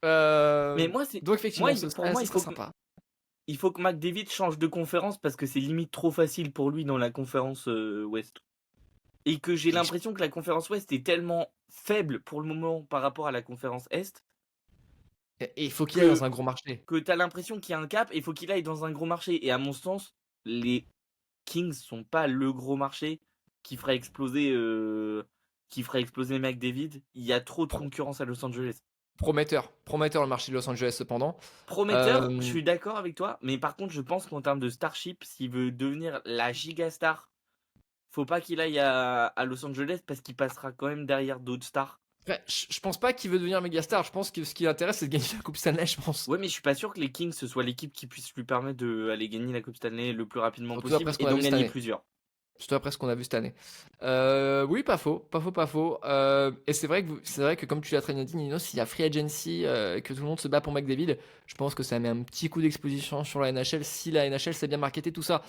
B: Mais moi, c'est,
A: Donc effectivement,
B: pour moi,
A: ce serait sympa.
B: il faut que McDavid change de conférence parce que c'est limite trop facile pour lui dans la conférence Ouest. Et que j'ai l'impression que la conférence Ouest est tellement faible pour le moment par rapport à la conférence Est
A: Et il faut qu'il aille
B: que,
A: dans un gros marché.
B: que t'as l'impression qu'il y a un cap et il faut qu'il aille dans un gros marché. Et à mon sens, les Kings sont pas le gros marché qui ferait exploser, McDavid. Il y a trop de concurrence à Los Angeles.
A: Prometteur le marché de Los Angeles cependant.
B: Prometteur, je suis d'accord avec toi, mais par contre, je pense qu'en termes de starship, s'il veut devenir la giga star, faut pas qu'il aille à Los Angeles parce qu'il passera quand même derrière d'autres stars.
A: Après, je pense pas qu'il veut devenir méga star. Je pense que ce qui l'intéresse, c'est de gagner la Coupe Stanley, je pense.
B: Ouais, mais je suis pas sûr que les Kings ce soit l'équipe qui puisse lui permettre d'aller gagner la Coupe Stanley le plus rapidement
A: Surtout
B: possible
A: après ce
B: et
A: qu'on a
B: d'en
A: vu cette
B: gagner
A: année.
B: plusieurs.
A: Surtout après ce qu'on a vu cette année. Oui, pas faux. Et c'est vrai que comme tu l'as très bien dit, Nino, s'il y a free agency, que tout le monde se bat pour McDavid, je pense que ça met un petit coup d'exposition sur la NHL si la NHL s'est bien marketé tout ça.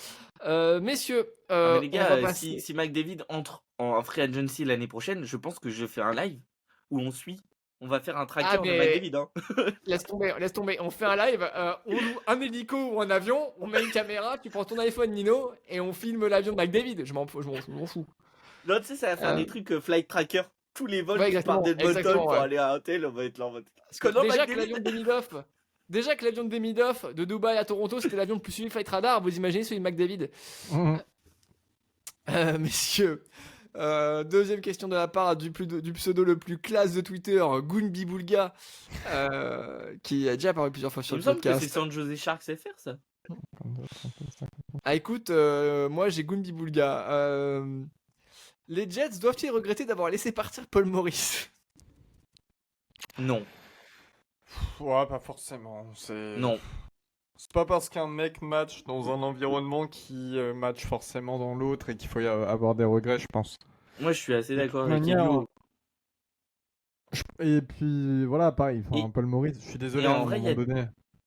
A: Messieurs,
B: Non, mais les
A: on va
B: gars,
A: passer.
B: si McDavid entre en free agency l'année prochaine, je pense que je fais un live où on va faire un tracker
A: Ah,
B: de
A: mais
B: McDavid. Hein.
A: laisse tomber. On fait un live, on loue un hélico ou un avion, on met une caméra, tu prends ton iPhone, Nino, et on filme l'avion de McDavid. Je m'en fous.
B: Là, tu sais, ça va faire
A: Euh,
B: des trucs flight tracker. Tous les vols
A: Ouais,
B: qui partent d'Edmonton
A: exactement,
B: pour
A: ouais.
B: aller à un hôtel, on va être là en mode.
A: Parce que
B: Connor
A: déjà que
B: McDavid
A: l'avion de Demidov, de Dubaï à Toronto, c'était l'avion le plus suivi de Flight Radar. Vous imaginez celui de McDavid?
E: Mhm.
A: Messieurs, deuxième question de la part du pseudo le plus classe de Twitter, Gounbi Boulga, qui a déjà apparu plusieurs fois
B: Il
A: sur
B: me
A: le
B: semble que c'est
A: podcast.
B: San Jose Sharks FR ça.
A: Ah, écoute, moi j'ai Gounbi Boulga. Les Jets doivent-ils regretter d'avoir laissé partir Paul Maurice?
B: Non,
E: Ouais, pas forcément.
B: non.
E: C'est pas parce qu'un mec match dans un environnement qui match forcément dans l'autre et qu'il faut avoir des regrets, je pense.
B: Moi, je suis assez d'accord
E: toute
B: avec
E: manière,
B: Elio.
E: Et puis voilà, pareil,
B: Et-
E: Paul Maurice, je suis désolé,
B: en
E: à un
B: vrai,
E: moment donné.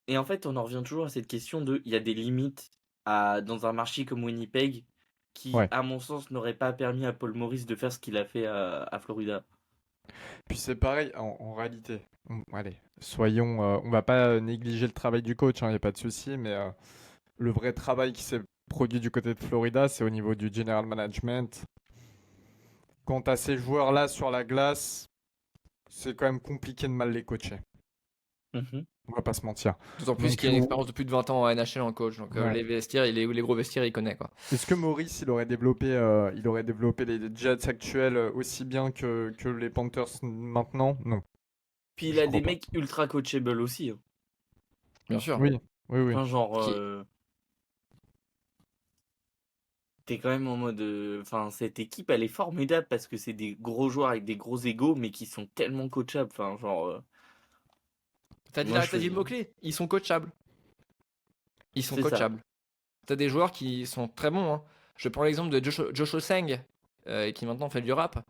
B: Et en fait, on en revient toujours à cette question de, il y a des limites dans un marché comme Winnipeg qui,
E: Ouais.
B: à mon sens, n'auraient pas permis à Paul Maurice de faire ce qu'il a fait à Florida.
E: Puis c'est pareil, en réalité. Allez, soyons. On va pas négliger le travail du coach, il n'y a pas de souci, mais le vrai travail qui s'est produit du côté de Florida, c'est au niveau du general management. Quant à ces joueurs-là sur la glace, c'est quand même compliqué de mal les coacher.
B: Mhm.
E: On va pas se mentir.
A: D'autant plus
E: Donc,
A: qu'il a une expérience de plus de 20 ans à NHL en coach, donc
E: Ouais.
A: les vestiaires, les gros vestiaires, il connaît quoi.
E: Est-ce que Maurice, il aurait développé les Jets actuels aussi bien que les Panthers maintenant? Non.
B: Puis il
E: Je
B: a
E: crois
B: des
E: pas.
B: mecs ultra coachables aussi. Hein.
A: Bien sûr.
E: Oui.
B: Enfin, genre,
A: Qui-
B: t'es quand même en mode. Enfin, cette équipe, elle est formidable parce que c'est des gros joueurs avec des gros égos, mais qui sont tellement coachables. Enfin, genre.
A: T'as dit
B: Moi,
A: le mot-clé, ils sont coachables. Ils sont
B: C'est ça.
A: coachables. t'as des joueurs qui sont très bons, hein. Je prends l'exemple de Josh Seng, qui maintenant fait du rap.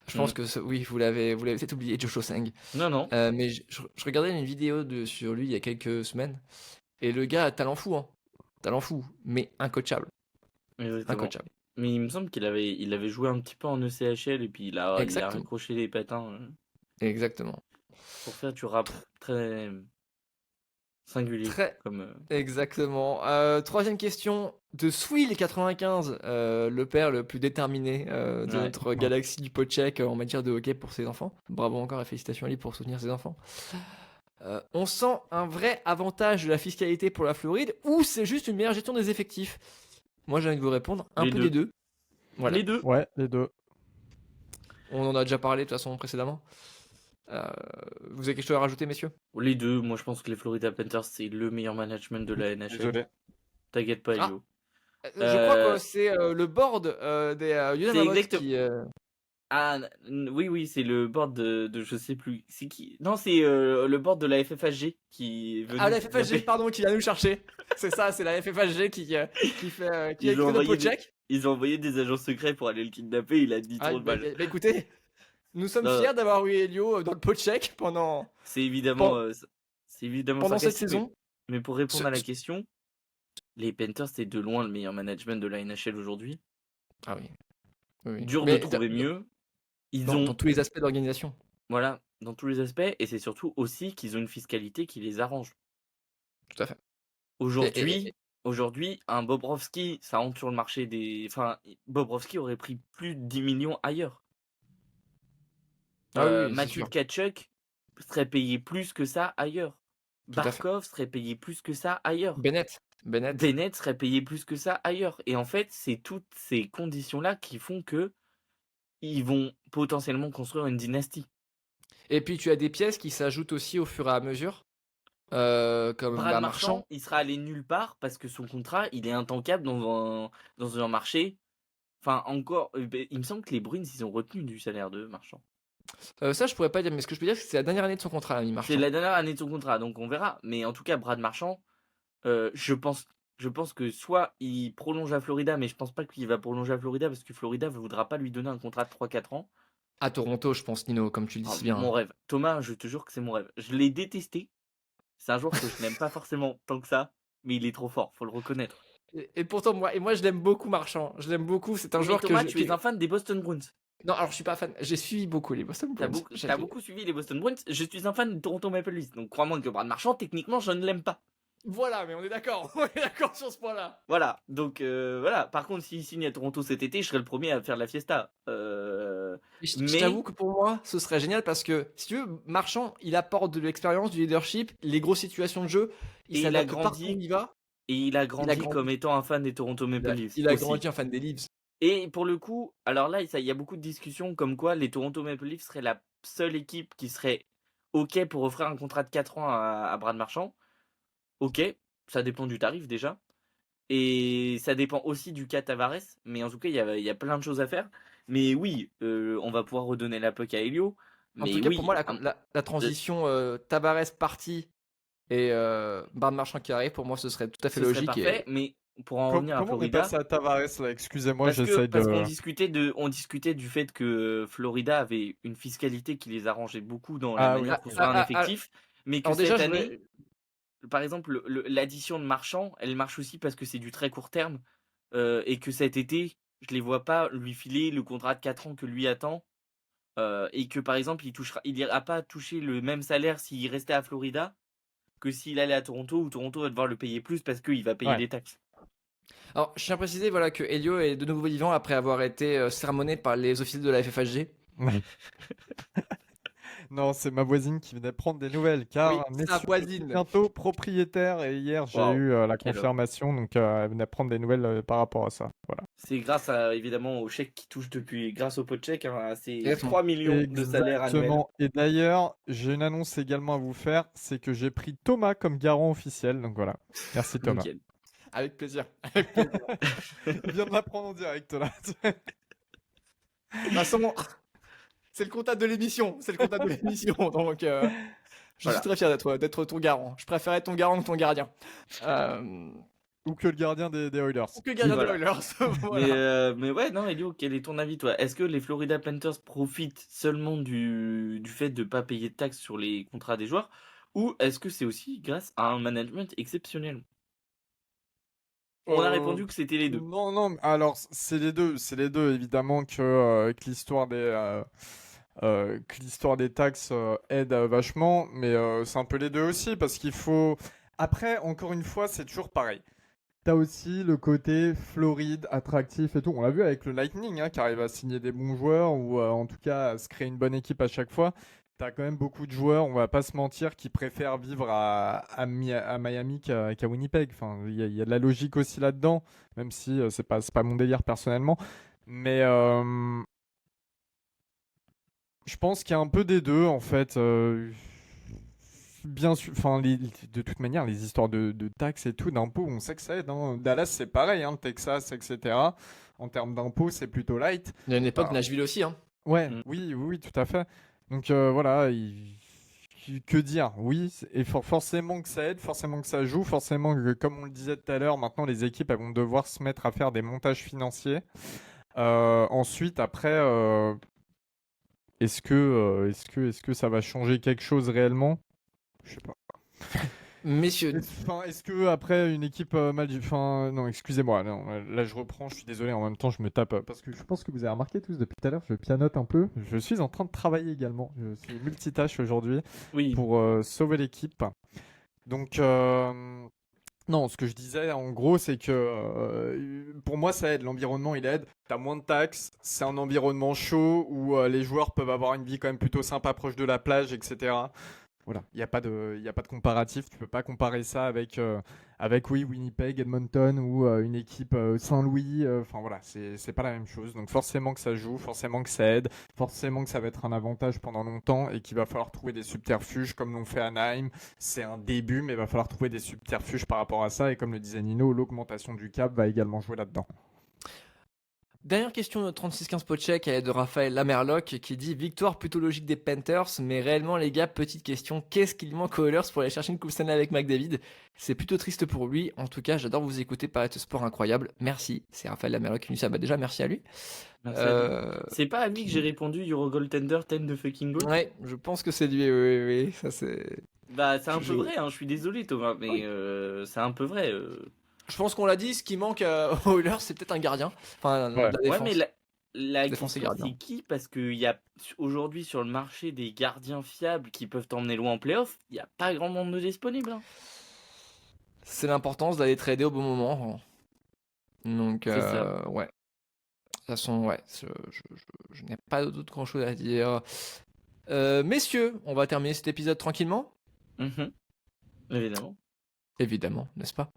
A: Je pense que oui, vous l'avez peut-être oublié, Josh Seng.
B: Non, non.
A: Mais je regardais une vidéo sur lui il y a quelques semaines, et le gars a talent fou, hein. Talent fou, mais incoachable.
B: Exactement.
A: Incoachable.
B: Mais il me semble qu'il avait joué un petit peu en ECHL et puis il a
A: Exactement.
B: raccroché les patins
A: Exactement.
B: pour faire du rap très singulier.
A: Très
B: Comme,
A: exactement. Troisième question de Swill95, le père le plus déterminé de
B: Ouais.
A: notre galaxie du Podcheck en matière de hockey pour ses enfants. Bravo encore et félicitations à lui pour soutenir ses enfants. On sent un vrai avantage de la fiscalité pour la Floride ou c'est juste une meilleure gestion des effectifs? Moi j'ai envie de vous répondre un
B: Les
A: peu
B: deux.
A: des deux. Voilà.
B: Les deux.
E: Ouais, les deux.
A: On en a déjà parlé de toute façon précédemment. Vous avez quelque chose à rajouter, messieurs?
B: Les deux. Moi, je pense que les Florida Panthers, c'est le meilleur management de la NHL.
E: Désolé.
B: T'inquiète pas,
A: Ah.
B: Elio.
A: Je crois que c'est le board des Unavox
B: exactement-
A: qui.
B: Ah, oui, c'est le board de je sais plus. C'est qui? Non, c'est le board de la FFHG qui est venu.
A: Ah, la FFHG,
B: taper.
A: pardon, qui vient nous chercher. C'est ça, c'est la FFHG qui fait qui
B: Ils
A: a
B: ont
A: écrit le
B: envoyé
A: Podcheck.
B: Ils ont envoyé des agents secrets pour aller le kidnapper. Il a dit
A: Ah,
B: trop de balles.
A: bah, écoutez, nous sommes
B: Non.
A: fiers d'avoir eu Elio dans le Podcheck pendant
B: C'est évidemment,
A: Pen-
B: c'est évidemment
A: cette
B: sarcastique,
A: saison.
B: mais pour répondre
A: Ce-
B: à la question, les Panthers, c'est de loin le meilleur management de la NHL aujourd'hui.
A: Ah oui. Oui.
B: Dur
A: Mais
B: de trouver mieux. Ils
A: dans,
B: ont,
A: dans tous les aspects d'organisation.
B: voilà, dans tous les aspects, et c'est surtout aussi qu'ils ont une fiscalité qui les arrange.
A: Tout à fait.
B: Aujourd'hui, un Bobrovski, ça rentre sur le marché des. Enfin, Bobrovski aurait pris plus de 10 millions ailleurs.
A: Ah oui, c'est
B: Mathieu
A: sûr.
B: Tkachuk serait payé plus que ça ailleurs.
A: Tout à fait.
B: Barkov serait payé plus que ça ailleurs.
A: Bennett.
B: Bennett serait payé plus que ça ailleurs. Et en fait, c'est toutes ces conditions-là qui font que ils vont potentiellement construire une dynastie.
A: Et puis tu as des pièces qui s'ajoutent aussi au fur et à mesure. Comme
B: Brad
A: Marchand.
B: Marchand, il sera allé nulle part parce que son contrat, il est intankable dans un marché. Enfin, encore, il me semble que les Bruins, ils ont retenu du salaire de Marchand.
A: Ça, je pourrais pas dire, mais ce que je peux dire, c'est que c'est la dernière année de son contrat, l'ami Marchand.
B: C'est la dernière année de son contrat, donc on verra. Mais en tout cas, Brad Marchand, je pense que soit il prolonge à Florida, mais je pense pas qu'il va prolonger à Florida parce que Florida ne voudra pas lui donner un contrat de 3-4 ans.
A: À Toronto, je pense, Nino, comme tu le dis
B: Ah,
A: si bien.
B: mon rêve. Thomas, je te jure que c'est mon rêve. Je l'ai détesté. C'est un joueur que je n'aime pas forcément tant que ça, mais il est trop fort, faut le reconnaître.
A: Et pourtant, moi, je l'aime beaucoup, Marchand. Je l'aime beaucoup. C'est un
B: Mais
A: joueur
B: Thomas,
A: que
B: tu es un fan des Boston Bruins.
A: Non, alors je suis pas fan. J'ai suivi beaucoup les Boston
B: T'as
A: Bruins.
B: beaucoup suivi les Boston Bruins. Je suis un fan de Toronto Maple Leafs. Donc crois-moi que Brad Marchand, techniquement, je ne l'aime pas.
A: Voilà, mais on est d'accord. On est d'accord sur ce point-là.
B: Voilà. Donc voilà. Par contre, s'il signe à Toronto cet été, je serai le premier à faire la fiesta.
A: Je t'avoue que pour moi, ce serait génial parce que, si tu veux, Marchand, il apporte de l'expérience, du leadership, les grosses situations de jeu.
B: Et il a
A: s'adapte
B: grandi.
A: partout où il va.
B: Et il a grandi comme étant un fan des Toronto Maple Leafs.
A: Il a
B: aussi.
A: grandi en fan des Leafs.
B: Et pour le coup, alors là, il y a beaucoup de discussions comme quoi les Toronto Maple Leafs seraient la seule équipe qui serait OK pour offrir un contrat de 4 ans à Brad Marchand. OK, ça dépend du tarif déjà. Et ça dépend aussi du cas Tavares. Mais en tout cas, il y a plein de choses à faire. Mais oui, on va pouvoir redonner la puck à Elio.
A: En
B: Mais
A: tout cas,
B: oui,
A: pour moi, la transition Tavares parti et Brad Marchand qui arrive, pour moi, ce serait tout à fait
B: ce serait
A: logique.
B: parfait. Mais pour en revenir à
E: Comment on est
B: Florida,
E: passé à Tavares là? Excusez-moi,
B: parce
E: j'essaye
B: qu'on
E: de.
B: discutait du fait que Florida avait une fiscalité qui les arrangeait beaucoup dans
E: Ah
B: la
E: oui.
B: manière de construire un effectif, mais que
A: Alors déjà,
B: cette
A: je
B: année,
A: voulais-
B: par exemple, l'addition de Marchand, elle marche aussi parce que c'est du très court terme et que cet été, je les vois pas lui filer le contrat de 4 ans que lui attend et que par exemple, il ira pas toucher le même salaire s'il restait à Florida que s'il allait à Toronto où Toronto va devoir le payer plus parce qu'il va payer
E: Ouais.
B: des taxes.
A: Alors, je tiens à préciser voilà, que Elio est de nouveau vivant après avoir été sermonné par les officiers de la FFHG.
E: Non, c'est ma voisine qui venait prendre des nouvelles car
A: Oui, sa
E: messieurs,
A: voisine.
E: bientôt propriétaire et hier j'ai
B: Wow.
E: eu la
B: Quel
E: confirmation donc elle venait prendre des nouvelles par rapport à ça. Voilà.
B: C'est grâce évidemment au chèque qui touche grâce au pot de chèque, à ces
A: Exactement.
B: 3 millions de salaires annuels.
E: Exactement. Et d'ailleurs, j'ai une annonce également à vous faire, c'est que j'ai pris Thomas comme garant officiel, donc voilà. Merci Thomas.
B: Nickel.
A: Avec plaisir.
E: Il vient de l'apprendre en direct là.
A: De toute façon, c'est le comptable de l'émission. C'est le comptable de l'émission. Donc, je
B: Voilà.
A: suis très fier d'être ton garant. Je préfère être ton garant que ton gardien.
E: Ou que le gardien des Oilers.
A: Ou que le gardien des
B: Voilà.
A: Oilers. Voilà.
B: Mais ouais, non, Elio, quel est ton avis, toi? Est-ce que les Florida Panthers profitent seulement du fait de ne pas payer de taxes sur les contrats des joueurs, ou est-ce que c'est aussi grâce à un management exceptionnel? On a
E: Euh,
B: répondu que c'était les deux.
E: Non, non, alors c'est les deux. C'est les deux, évidemment, que l'histoire des taxes aide vachement, mais c'est un peu les deux aussi, parce qu'il faut. Après, encore une fois, c'est toujours pareil. T'as aussi le côté Floride, attractif et tout. On l'a vu avec le Lightning, hein, qui arrive à signer des bons joueurs ou en tout cas à se créer une bonne équipe à chaque fois. T'as quand même beaucoup de joueurs, on va pas se mentir, qui préfèrent vivre à Miami qu'à Winnipeg. Enfin, il y a de la logique aussi là-dedans, même si c'est pas mon délire personnellement. Mais je pense qu'il y a un peu des deux en fait. Bien sûr, enfin, de toute manière, les histoires de taxes et tout, d'impôts, on sait que ça aide, hein. Dallas, c'est pareil, hein, le Texas, etc. En termes d'impôts, c'est plutôt light.
A: Il y a une époque,
E: Ah,
A: Nashville aussi. Hein.
E: ouais,
B: Mm.
E: oui, oui, oui, tout à fait. Donc voilà, que dire? Oui, et forcément que ça aide, forcément que ça joue, forcément que, comme on le disait tout à l'heure, maintenant les équipes elles vont devoir se mettre à faire des montages financiers. Ensuite, après, est-ce que ça va changer quelque chose réellement? Je sais pas.
A: Messieurs,
E: Enfin, est-ce que après une équipe enfin, non, excusez-moi, non, là je reprends, je suis désolé, en même temps je me tape parce que je pense que vous avez remarqué tous depuis tout à l'heure, je pianote un peu. Je suis en train de travailler également. Je suis multitâche aujourd'hui
B: Oui,
E: pour sauver l'équipe. Donc non, ce que je disais en gros, c'est que pour moi ça aide, l'environnement il aide. T'as moins de taxes, c'est un environnement chaud où les joueurs peuvent avoir une vie quand même plutôt sympa proche de la plage, etc. Voilà, il y a pas de comparatif. Tu peux pas comparer ça avec oui, Winnipeg, Edmonton ou une équipe Saint-Louis. Enfin voilà, c'est pas la même chose. Donc forcément que ça joue, forcément que ça aide, forcément que ça va être un avantage pendant longtemps et qu'il va falloir trouver des subterfuges comme l'ont fait Anaheim. C'est un début, mais il va falloir trouver des subterfuges par rapport à ça. Et comme le disait Nino, l'augmentation du cap va également jouer là-dedans.
A: dernière question de 36-15 Podcheck, elle est de Raphaël Lamerloc qui dit victoire plutôt logique des Panthers, mais réellement les gars, petite question, qu'est-ce qu'il manque aux Oilers pour aller chercher une Coupe Stanley avec McDavid? C'est plutôt triste pour lui. En tout cas, j'adore vous écouter parler de ce sport incroyable. Merci. C'est Raphaël Lamerloc qui nous dit ça. Bah déjà, merci à lui.
B: merci à toi.
A: Euh,
B: C'est pas à lui que j'ai répondu Euro Goaltender 10 de fucking goal?
A: Ouais, je pense que c'est lui. Oui, oui, oui, ça c'est.
B: Bah, c'est un peu
A: Je-
B: vrai, hein, je suis désolé Thomas, mais
A: Oui.
B: c'est un peu vrai.
A: Je pense qu'on l'a dit. Ce qui manque aux Oilers, c'est peut-être un gardien. Enfin, de
E: Ouais.
A: la
B: Ouais,
A: défense.
B: mais la
A: Défense et
B: question
A: gardien.
B: c'est qui? Parce qu'il y a aujourd'hui sur le marché des gardiens fiables qui peuvent t'emmener loin en playoff, il n'y a pas grand monde de disponible, hein.
A: C'est l'importance d'aller trader au bon moment. Donc,
B: C'est ça.
A: ouais. De toute façon, ouais, je n'ai pas d'autre grand chose à dire. Messieurs, on va terminer cet épisode tranquillement.
B: Mhm, évidemment.
A: Évidemment, n'est-ce pas?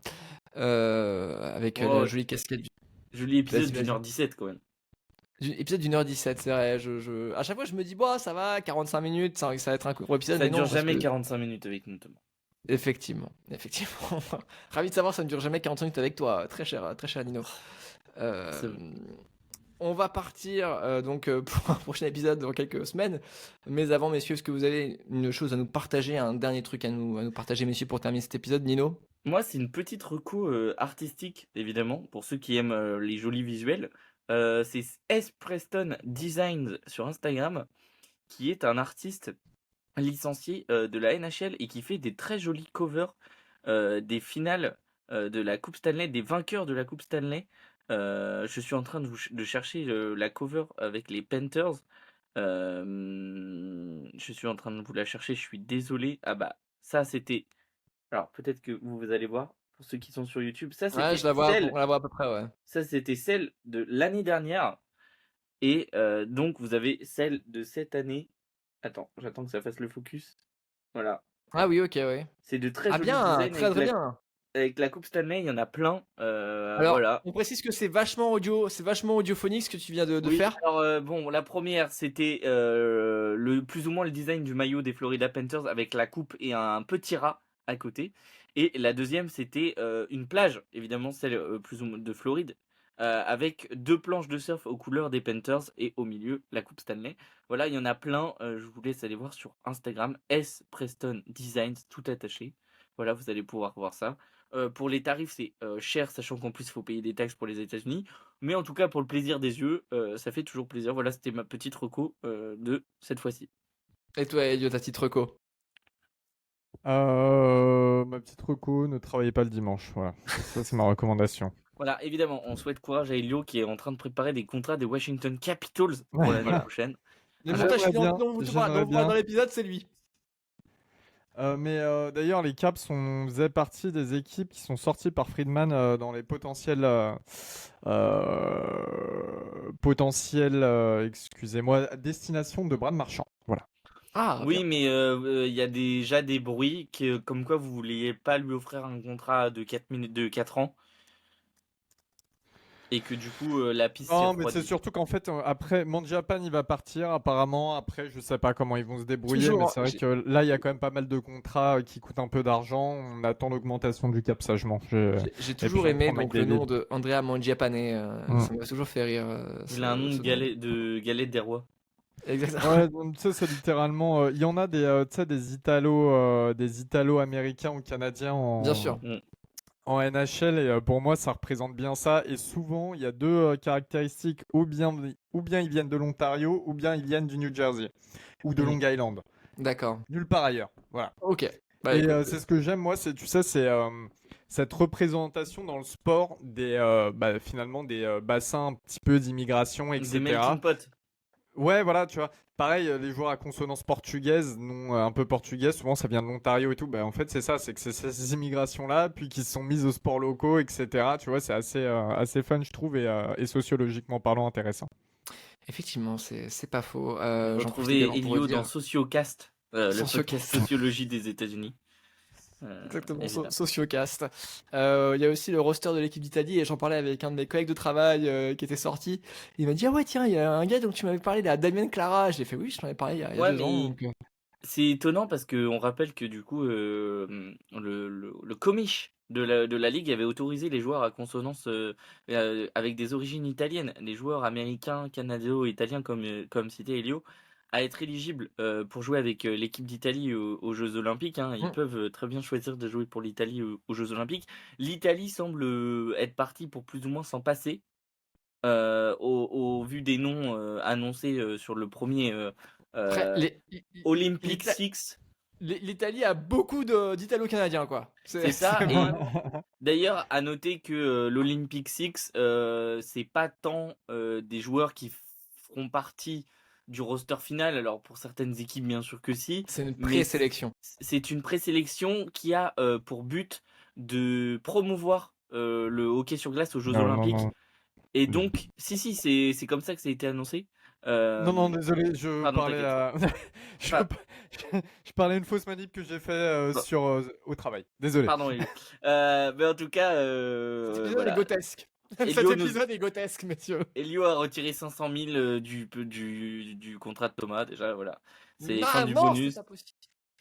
A: Avec
B: Oh,
A: la jolie casquette
B: joli épisode
A: Vas-y,
B: d'une
A: vas-y.
B: heure 17 quand même.
A: Épisode d'1h17, c'est vrai. À chaque fois, je me dis, bah, ça va, 45 minutes, ça va être un court épisode,
B: Ça
A: mais
B: dure
A: non, parce
B: jamais
A: que.
B: 45 minutes avec nous, Thomas.
A: Effectivement, effectivement. Ravi de savoir, ça ne dure jamais 45 minutes avec toi, très cher Nino. Euh,
B: C'est vrai.
A: On va partir pour un prochain épisode dans quelques semaines. Mais avant, messieurs, est-ce que vous avez une chose à nous partager, un dernier truc à nous partager, messieurs, pour terminer cet épisode, Nino?
B: Moi, c'est une petite reco artistique, évidemment, pour ceux qui aiment les jolis visuels. C'est S. Preston Designs sur Instagram, qui est un artiste licencié de la NHL et qui fait des très jolis covers des finales de la Coupe Stanley, des vainqueurs de la Coupe Stanley. Je suis en train de chercher la cover avec les Panthers. Je suis en train de vous la chercher, je suis désolé. Ah bah, ça c'était. Alors peut-être que vous allez voir, pour ceux qui sont sur YouTube, ça
A: Ouais,
B: c'était
A: on la vois à peu près, ouais.
B: ça c'était celle de l'année dernière. Et donc vous avez celle de cette année. Attends, j'attends que ça fasse le focus. Voilà.
A: Ah oui, ok, ouais.
B: C'est de très
A: Ah
B: jolis
A: bien,
B: designs
A: très très bien.
B: avec la Coupe Stanley, il y en a plein.
A: Alors,
B: Voilà.
A: on précise que c'est vachement audiophonique ce que tu viens de
B: Oui,
A: faire.
B: alors bon, la première c'était plus ou moins le design du maillot des Florida Panthers avec la coupe et un petit rat à côté. Et la deuxième c'était une plage, évidemment celle plus ou moins de Floride, avec deux planches de surf aux couleurs des Panthers et au milieu la coupe Stanley. Voilà, il y en a plein. Je vous laisse aller voir sur Instagram, S Preston Designs tout attaché. Voilà, vous allez pouvoir voir ça. Pour les tarifs, c'est cher, sachant qu'en plus, il faut payer des taxes pour les États-Unis. Mais en tout cas, pour le plaisir des yeux, ça fait toujours plaisir. Voilà, c'était ma petite reco de cette fois-ci.
A: Et toi, Elio, ta petite reco?
E: Ma petite reco, ne travaillez pas le dimanche. Voilà, ça c'est ma recommandation.
B: Voilà, évidemment, on souhaite courage à Elio qui est en train de préparer des contrats des Washington Capitals pour
E: Ouais,
B: l'année
A: voilà.
B: prochaine.
A: Le
E: J'aimerais
A: montage
E: bien,
A: dont vous
E: j'aimerais bien.
A: dans l'épisode, c'est lui.
E: Mais d'ailleurs, les Caps faisaient partie des équipes qui sont sorties par Friedman dans les potentielles, excusez-moi, destinations de Brad Marchand. Voilà.
A: Ah,
B: Oui,
A: bien.
B: mais il y a déjà des bruits comme quoi vous vouliez pas lui offrir un contrat de 4 ans et que du coup la piste s'est
E: Non, mais c'est
B: refroidie.
E: surtout qu'en fait, après, Manjapan, il va partir apparemment. Après, je sais pas comment ils vont se débrouiller, mais
A: Toujours,
E: c'est vrai que là, il y a quand même pas mal de contrats qui coûtent un peu d'argent. On attend l'augmentation du cap sagement.
A: j'ai
E: Et
A: toujours
E: puis, on
A: aimé
E: prend
A: donc le
E: McDavid.
A: nom de Andrea Mangiapane. Ça m'a toujours fait rire.
B: Il a un nom
A: ce
B: de galette des rois.
A: Exactement.
E: Ouais, donc, tu sais, c'est littéralement. Il y en a tu sais, des Italo-américains ou canadiens
A: Bien sûr.
E: en NHL, et pour moi, ça représente bien ça. Et souvent, il y a deux caractéristiques, ou bien ils viennent de l'Ontario, ou bien ils viennent du New Jersey, ou de
B: Mm.
E: Long Island.
A: D'accord.
E: Nulle part ailleurs. Voilà.
A: Ok. Bah,
E: Et
A: écoute,
E: c'est ce que j'aime, moi, tu sais, c'est cette représentation dans le sport finalement, des bassins un petit peu d'immigration,
B: Des melting
E: etc.
B: pot.
E: Ouais, voilà, tu vois. Pareil, les joueurs à consonance portugaise, non, un peu portugaise, souvent ça vient de l'Ontario et tout. Bah, en fait, c'est ça, c'est que c'est ces immigrations-là, puis qui se sont mises aux sports locaux, etc. Tu vois, c'est assez fun, je trouve, et sociologiquement parlant, intéressant.
A: effectivement, c'est pas faux. J'en profite
B: Retrouvez
A: également pour
B: Elio dans
A: dire.
B: Sociocast, le podcast
A: Sociocast.
B: sociologie des États-Unis.
A: Exactement,
B: Évidemment.
A: Sociocast. Il y a aussi le roster de l'équipe d'Italie et j'en parlais avec un de mes collègues de travail qui était sorti. Il m'a dit: ah ouais, tiens, il y a un gars dont tu m'avais parlé, là, Damien Clara. J'ai fait: oui, je t'en ai parlé il y a
B: Ouais,
A: 2 ans.
B: mais
A: Donc,
B: c'est étonnant parce qu'on rappelle que du coup, le comiche de la ligue avait autorisé les joueurs à consonance avec des origines italiennes, les joueurs américains, canado-italiens comme citait Elio, à être éligibles pour jouer avec l'équipe d'Italie aux Jeux Olympiques. Hein. Ils
A: Mm.
B: peuvent très bien choisir de jouer pour l'Italie aux Jeux Olympiques. L'Italie semble être partie pour plus ou moins s'en passer. Au vu des noms annoncés sur le premier
A: Après,
B: euh, Olympic Six,
A: l'Italie a beaucoup d'Italo-Canadiens, quoi.
B: c'est ça.
A: C'est
B: Et
A: vraiment.
B: d'ailleurs, à noter que l'Olympic Six, c'est pas tant des joueurs qui feront partie du roster final. Alors pour certaines équipes, bien sûr que si,
A: C'est une
B: mais
A: présélection.
B: c'est une présélection qui a pour but de promouvoir le hockey sur glace aux Jeux
E: Non, non,
B: Olympiques.
E: non.
B: Et donc, si, c'est comme ça que ça a été annoncé.
E: Non, désolé, je
B: Pardon,
E: parlais
B: t'inquiète.
E: je,
B: Pa-
E: je parlais une fausse manip que j'ai fait
B: Bah,
E: au travail. Désolé.
B: Pardon, Elio. Mais en tout cas,
A: Cet épisode est
B: voilà.
A: grotesque. Cet
B: Elio, nous-
A: épisode est grotesque, messieurs.
B: Elio a retiré 500 000 du contrat de Thomas, déjà, voilà. C'est fin
A: Ah
B: du
A: non, c'est
B: bonus.
A: pas possible.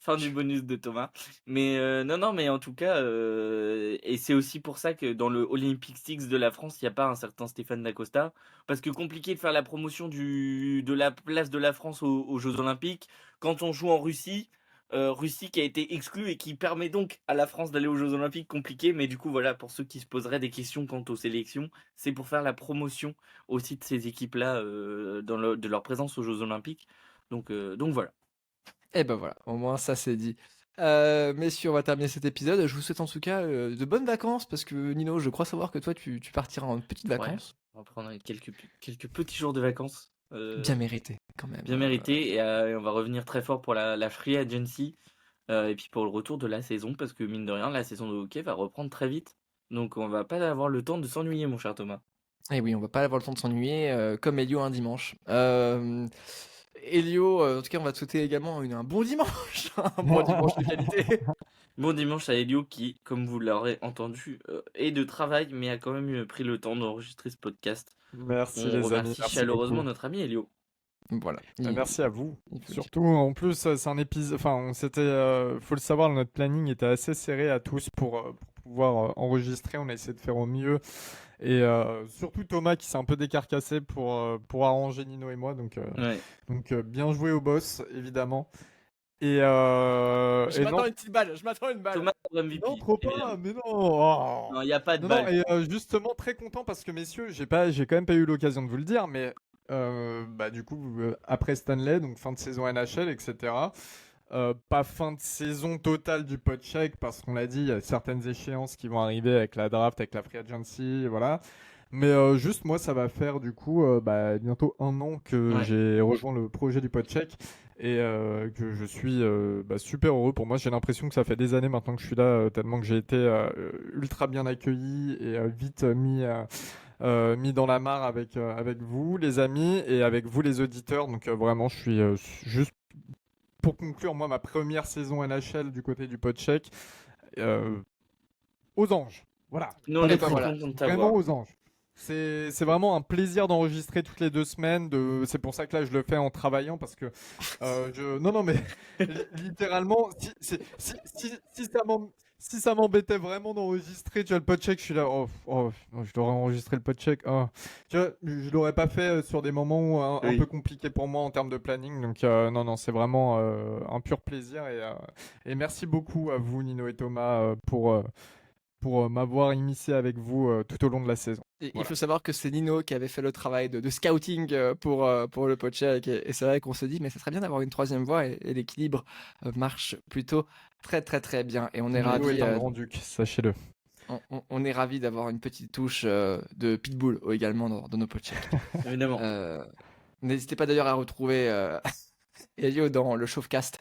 B: Fin du bonus de Thomas. Mais non, mais en tout cas, et c'est aussi pour ça que dans le Olympic Six de la France, il n'y a pas un certain Stéphane Dacosta. Parce que compliqué de faire la promotion de la place de la France aux Jeux Olympiques quand on joue en Russie. Russie qui a été exclue et qui permet donc à la France d'aller aux Jeux Olympiques, compliqué. Mais du coup, voilà, pour ceux qui se poseraient des questions quant aux sélections, c'est pour faire la promotion aussi de ces équipes-là de leur présence aux Jeux Olympiques. Donc voilà.
A: Et ben voilà, au moins ça c'est dit. Messieurs, on va terminer cet épisode. Je vous souhaite en tout cas de bonnes vacances parce que Nino, je crois savoir que toi tu partiras en petites
B: Ouais,
A: vacances.
B: on va prendre quelques petits jours de vacances.
A: Bien mérité quand même.
B: Bien mérités. Et on va revenir très fort pour la free agency. Et puis pour le retour de la saison. Parce que mine de rien, la saison de hockey va reprendre très vite. Donc on va pas avoir le temps de s'ennuyer, mon cher Thomas.
A: Et oui, on va pas avoir le temps de s'ennuyer comme Elio un dimanche. Elio, en tout cas, on va te souhaiter également un bon dimanche, un bon dimanche de qualité.
B: Bon dimanche à Elio qui, comme vous l'aurez entendu, est de travail, mais a quand même pris le temps d'enregistrer ce podcast.
E: Merci
B: On
E: les amis.
B: remercie
E: Merci
B: chaleureusement
E: beaucoup.
B: notre ami Elio.
A: Voilà.
E: Merci à vous.
A: il faut le
E: Surtout, en plus, c'est un épisode. Enfin, faut le savoir, notre planning était assez serré à tous pour pouvoir enregistrer. On a essayé de faire au mieux. Et surtout Thomas qui s'est un peu décarcassé pour arranger Nino et moi. Donc
B: Ouais.
E: bien joué au boss, évidemment. Et
A: Je m'attends
E: non,
A: une petite balle, je m'attends une balle.
B: Thomas pour MVP.
E: non, trop pas, mais non. Oh.
B: Non, il n'y a pas de
E: Non,
B: balle.
E: non, et justement très content parce que messieurs, j'ai quand même pas eu l'occasion de vous le dire, mais bah du coup après Stanley, donc fin de saison NHL, etc. Pas fin de saison totale du PodCheck parce qu'on l'a dit, il y a certaines échéances qui vont arriver avec la draft, avec la free agency, voilà. Mais juste moi, ça va faire du coup bah, bientôt 1 an que
B: Ouais.
E: j'ai rejoint le projet du PodCheck et que je suis bah, super heureux. Pour moi, j'ai l'impression que ça fait des années maintenant que je suis là, tellement que j'ai été ultra bien accueilli et vite mis dans la mare avec vous, les amis, et avec vous, les auditeurs. Donc vraiment, je suis juste pour conclure, moi, ma première saison NHL du côté du PodCheck, euh, aux anges. Voilà.
B: Nous, on est très
A: Voilà.
B: contents de
E: Vraiment
B: t'avoir.
E: aux anges. C'est vraiment un plaisir d'enregistrer toutes les 2 semaines. C'est pour ça que là, je le fais en travaillant parce que non, non, mais littéralement, si ça m'embêtait vraiment d'enregistrer, tu vois, le podcheck, je suis là, je devrais enregistrer le podcheck. Oh. Tu vois, je l'aurais pas fait sur des moments un
B: Oui.
E: peu compliqués pour moi en termes de planning. Donc, non, non, c'est vraiment un pur plaisir. Et merci beaucoup à vous, Nino et Thomas, pour m'avoir immiscé avec vous tout au long de la saison.
A: Et il
E: Voilà.
A: faut savoir que c'est Nino qui avait fait le travail de scouting pour le PodCheck. Et c'est vrai qu'on se dit, mais ça serait bien d'avoir une troisième voie et l'équilibre marche plutôt très très très bien. Et on est
E: Nino
A: ravis.
E: est un grand-duc, sachez-le.
A: On est ravis d'avoir une petite touche de pitbull également dans nos podcasts.
B: Évidemment.
A: N'hésitez pas d'ailleurs à retrouver Elio dans le Chauffecast,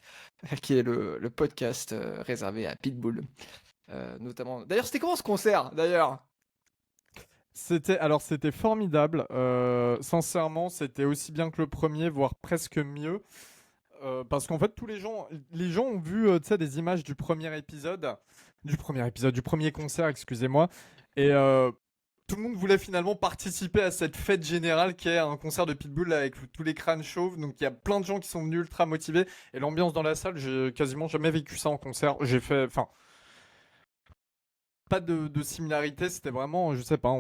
A: qui est le podcast réservé à Pitbull. Notamment. D'ailleurs, c'était comment ce concert d'ailleurs?
E: C'était formidable. Sincèrement, c'était aussi bien que le premier, voire presque mieux. Parce qu'en fait, les gens ont vu tu sais, des images du premier concert, excusez-moi. Et tout le monde voulait finalement participer à cette fête générale qui est un concert de Pitbull avec tous les crânes chauves. Donc il y a plein de gens qui sont venus ultra motivés. Et l'ambiance dans la salle, j'ai quasiment jamais vécu ça en concert. Pas de similarité, c'était vraiment, je sais pas,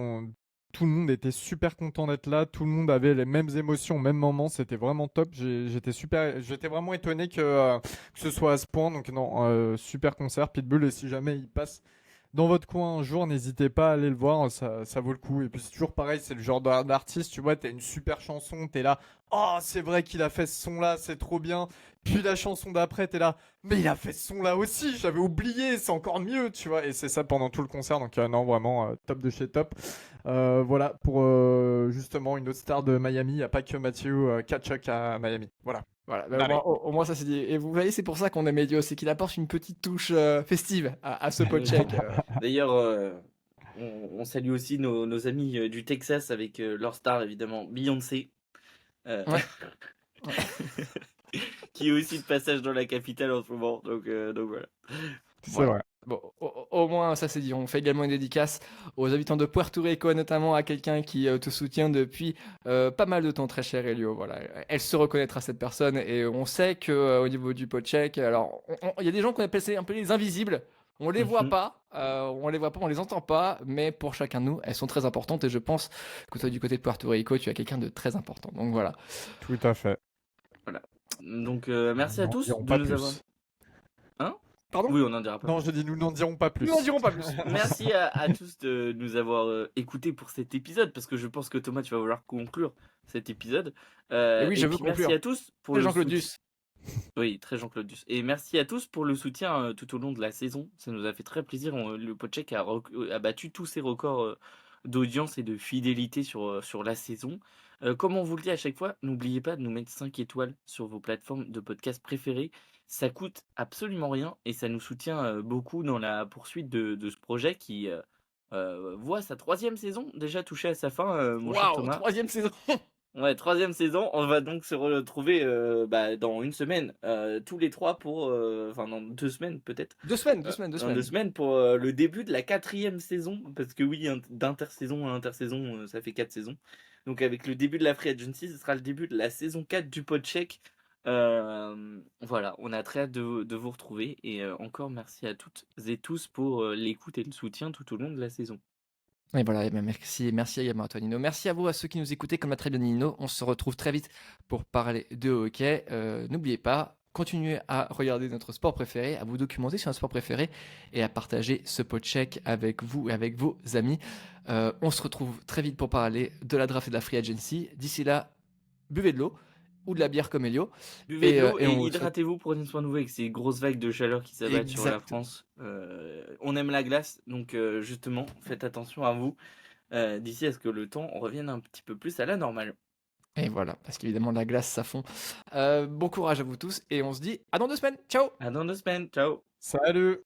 E: tout le monde était super content d'être là, tout le monde avait les mêmes émotions au même moment, c'était vraiment top. J'étais vraiment étonné que ce soit à ce point. Donc non, super concert Pitbull, et si jamais il passe dans votre coin un jour, n'hésitez pas à aller le voir, ça vaut le coup. Et puis c'est toujours pareil, c'est le genre d'artiste, tu vois, t'as une super chanson, t'es là, oh c'est vrai qu'il a fait ce son là, c'est trop bien. Puis la chanson d'après, t'es là, mais il a fait ce son là aussi, j'avais oublié, c'est encore mieux, tu vois. Et c'est ça pendant tout le concert, donc non, vraiment top de chez top. Voilà, pour justement une autre star de Miami, il n'y a pas que Matthew Tkachuk à Miami. Voilà.
A: Voilà,
E: Allez.
A: au moins ça c'est dit. Et vous voyez, c'est pour ça qu'on aime Elio, c'est qu'il apporte une petite touche festive à ce PodCheck.
B: D'ailleurs, on salue aussi nos amis du Texas avec leur star, évidemment, Beyoncé.
A: Ouais.
B: Qui est aussi de passage dans la capitale en ce moment. Donc voilà.
E: C'est
A: Voilà.
E: vrai.
A: Bon, au moins, ça c'est dit. On fait également une dédicace aux habitants de Puerto Rico, notamment à quelqu'un qui te soutient depuis pas mal de temps, très cher Elio. Voilà, elle se reconnaîtra cette personne et on sait que au niveau du PodCheck, alors il y a des gens qu'on appelle un peu les invisibles. On les voit
B: Mhm.
A: pas, on les entend pas, mais pour chacun de nous, elles sont très importantes et je pense que toi du côté de Puerto Rico, tu as quelqu'un de très important. Donc voilà.
E: Tout à fait.
B: Donc merci à
E: N'en
B: tous
E: dirons
B: de
E: pas
B: nous
E: plus.
B: avoir. Hein?
A: Pardon?
B: Oui, on n'en dira pas.
E: Non, je dis, nous n'en dirons pas plus.
A: Nous n'en dirons pas plus.
B: Merci à tous de nous avoir écoutés pour cet épisode, parce que je pense que Thomas, tu vas vouloir conclure cet épisode.
A: Et oui, je veux
B: puis merci
A: conclure.
B: à tous pour
A: Et
B: le
A: Jean-Claude
B: soutien.
A: Duss.
B: Oui, très Jean-Claude Duss. Et merci à tous pour le soutien tout au long de la saison. Ça nous a fait très plaisir. Le PodCheck a battu tous ses records d'audience et de fidélité sur la saison. Comme on vous le dit à chaque fois, n'oubliez pas de nous mettre 5 étoiles sur vos plateformes de podcast préférées. Ça coûte absolument rien et ça nous soutient beaucoup dans la poursuite de ce projet qui voit sa 3e saison déjà touchée à sa fin, mon cher
A: Waouh,
B: Thomas.
A: 3e saison.
B: Ouais, 3e saison. On va donc se retrouver dans une semaine, tous les trois enfin dans 2 semaines peut-être.
A: 2 semaines, 2
B: Dans
A: semaines, 2
B: 2
A: semaines.
B: semaines pour le début de la 4e saison, parce que oui, d'intersaison à intersaison, ça fait 4 saisons. Donc avec le début de la Free Agency, ce sera le début de la saison 4 du PodCheck. Voilà, on a très hâte de vous retrouver et encore merci à toutes et tous pour l'écoute et le soutien tout au long de la saison.
A: Et voilà, merci également à toi Nino. Merci à vous, à ceux qui nous écoutaient, comme l'a très bien dit Nino. On se retrouve très vite pour parler de hockey. N'oubliez pas, continuez à regarder notre sport préféré, à vous documenter sur un sport préféré et à partager ce podcheck avec vous et avec vos amis. On se retrouve très vite pour parler de la draft et de la free agency. D'ici là, buvez de l'eau ou de la bière comme Elio.
B: Buvez de l'eau et
A: on vous souhaite-
B: hydratez-vous, prenez soin de vous avec ces grosses vagues de chaleur qui s'abattent sur la
A: Exact.
B: France. On aime la glace, donc justement, faites attention à vous d'ici à ce que le temps revienne un petit peu plus à la normale.
A: Et voilà, parce qu'évidemment la glace ça fond. Bon courage à vous tous et on se dit à dans 2 semaines. Ciao.
B: À dans 2 semaines, ciao!
E: Salut!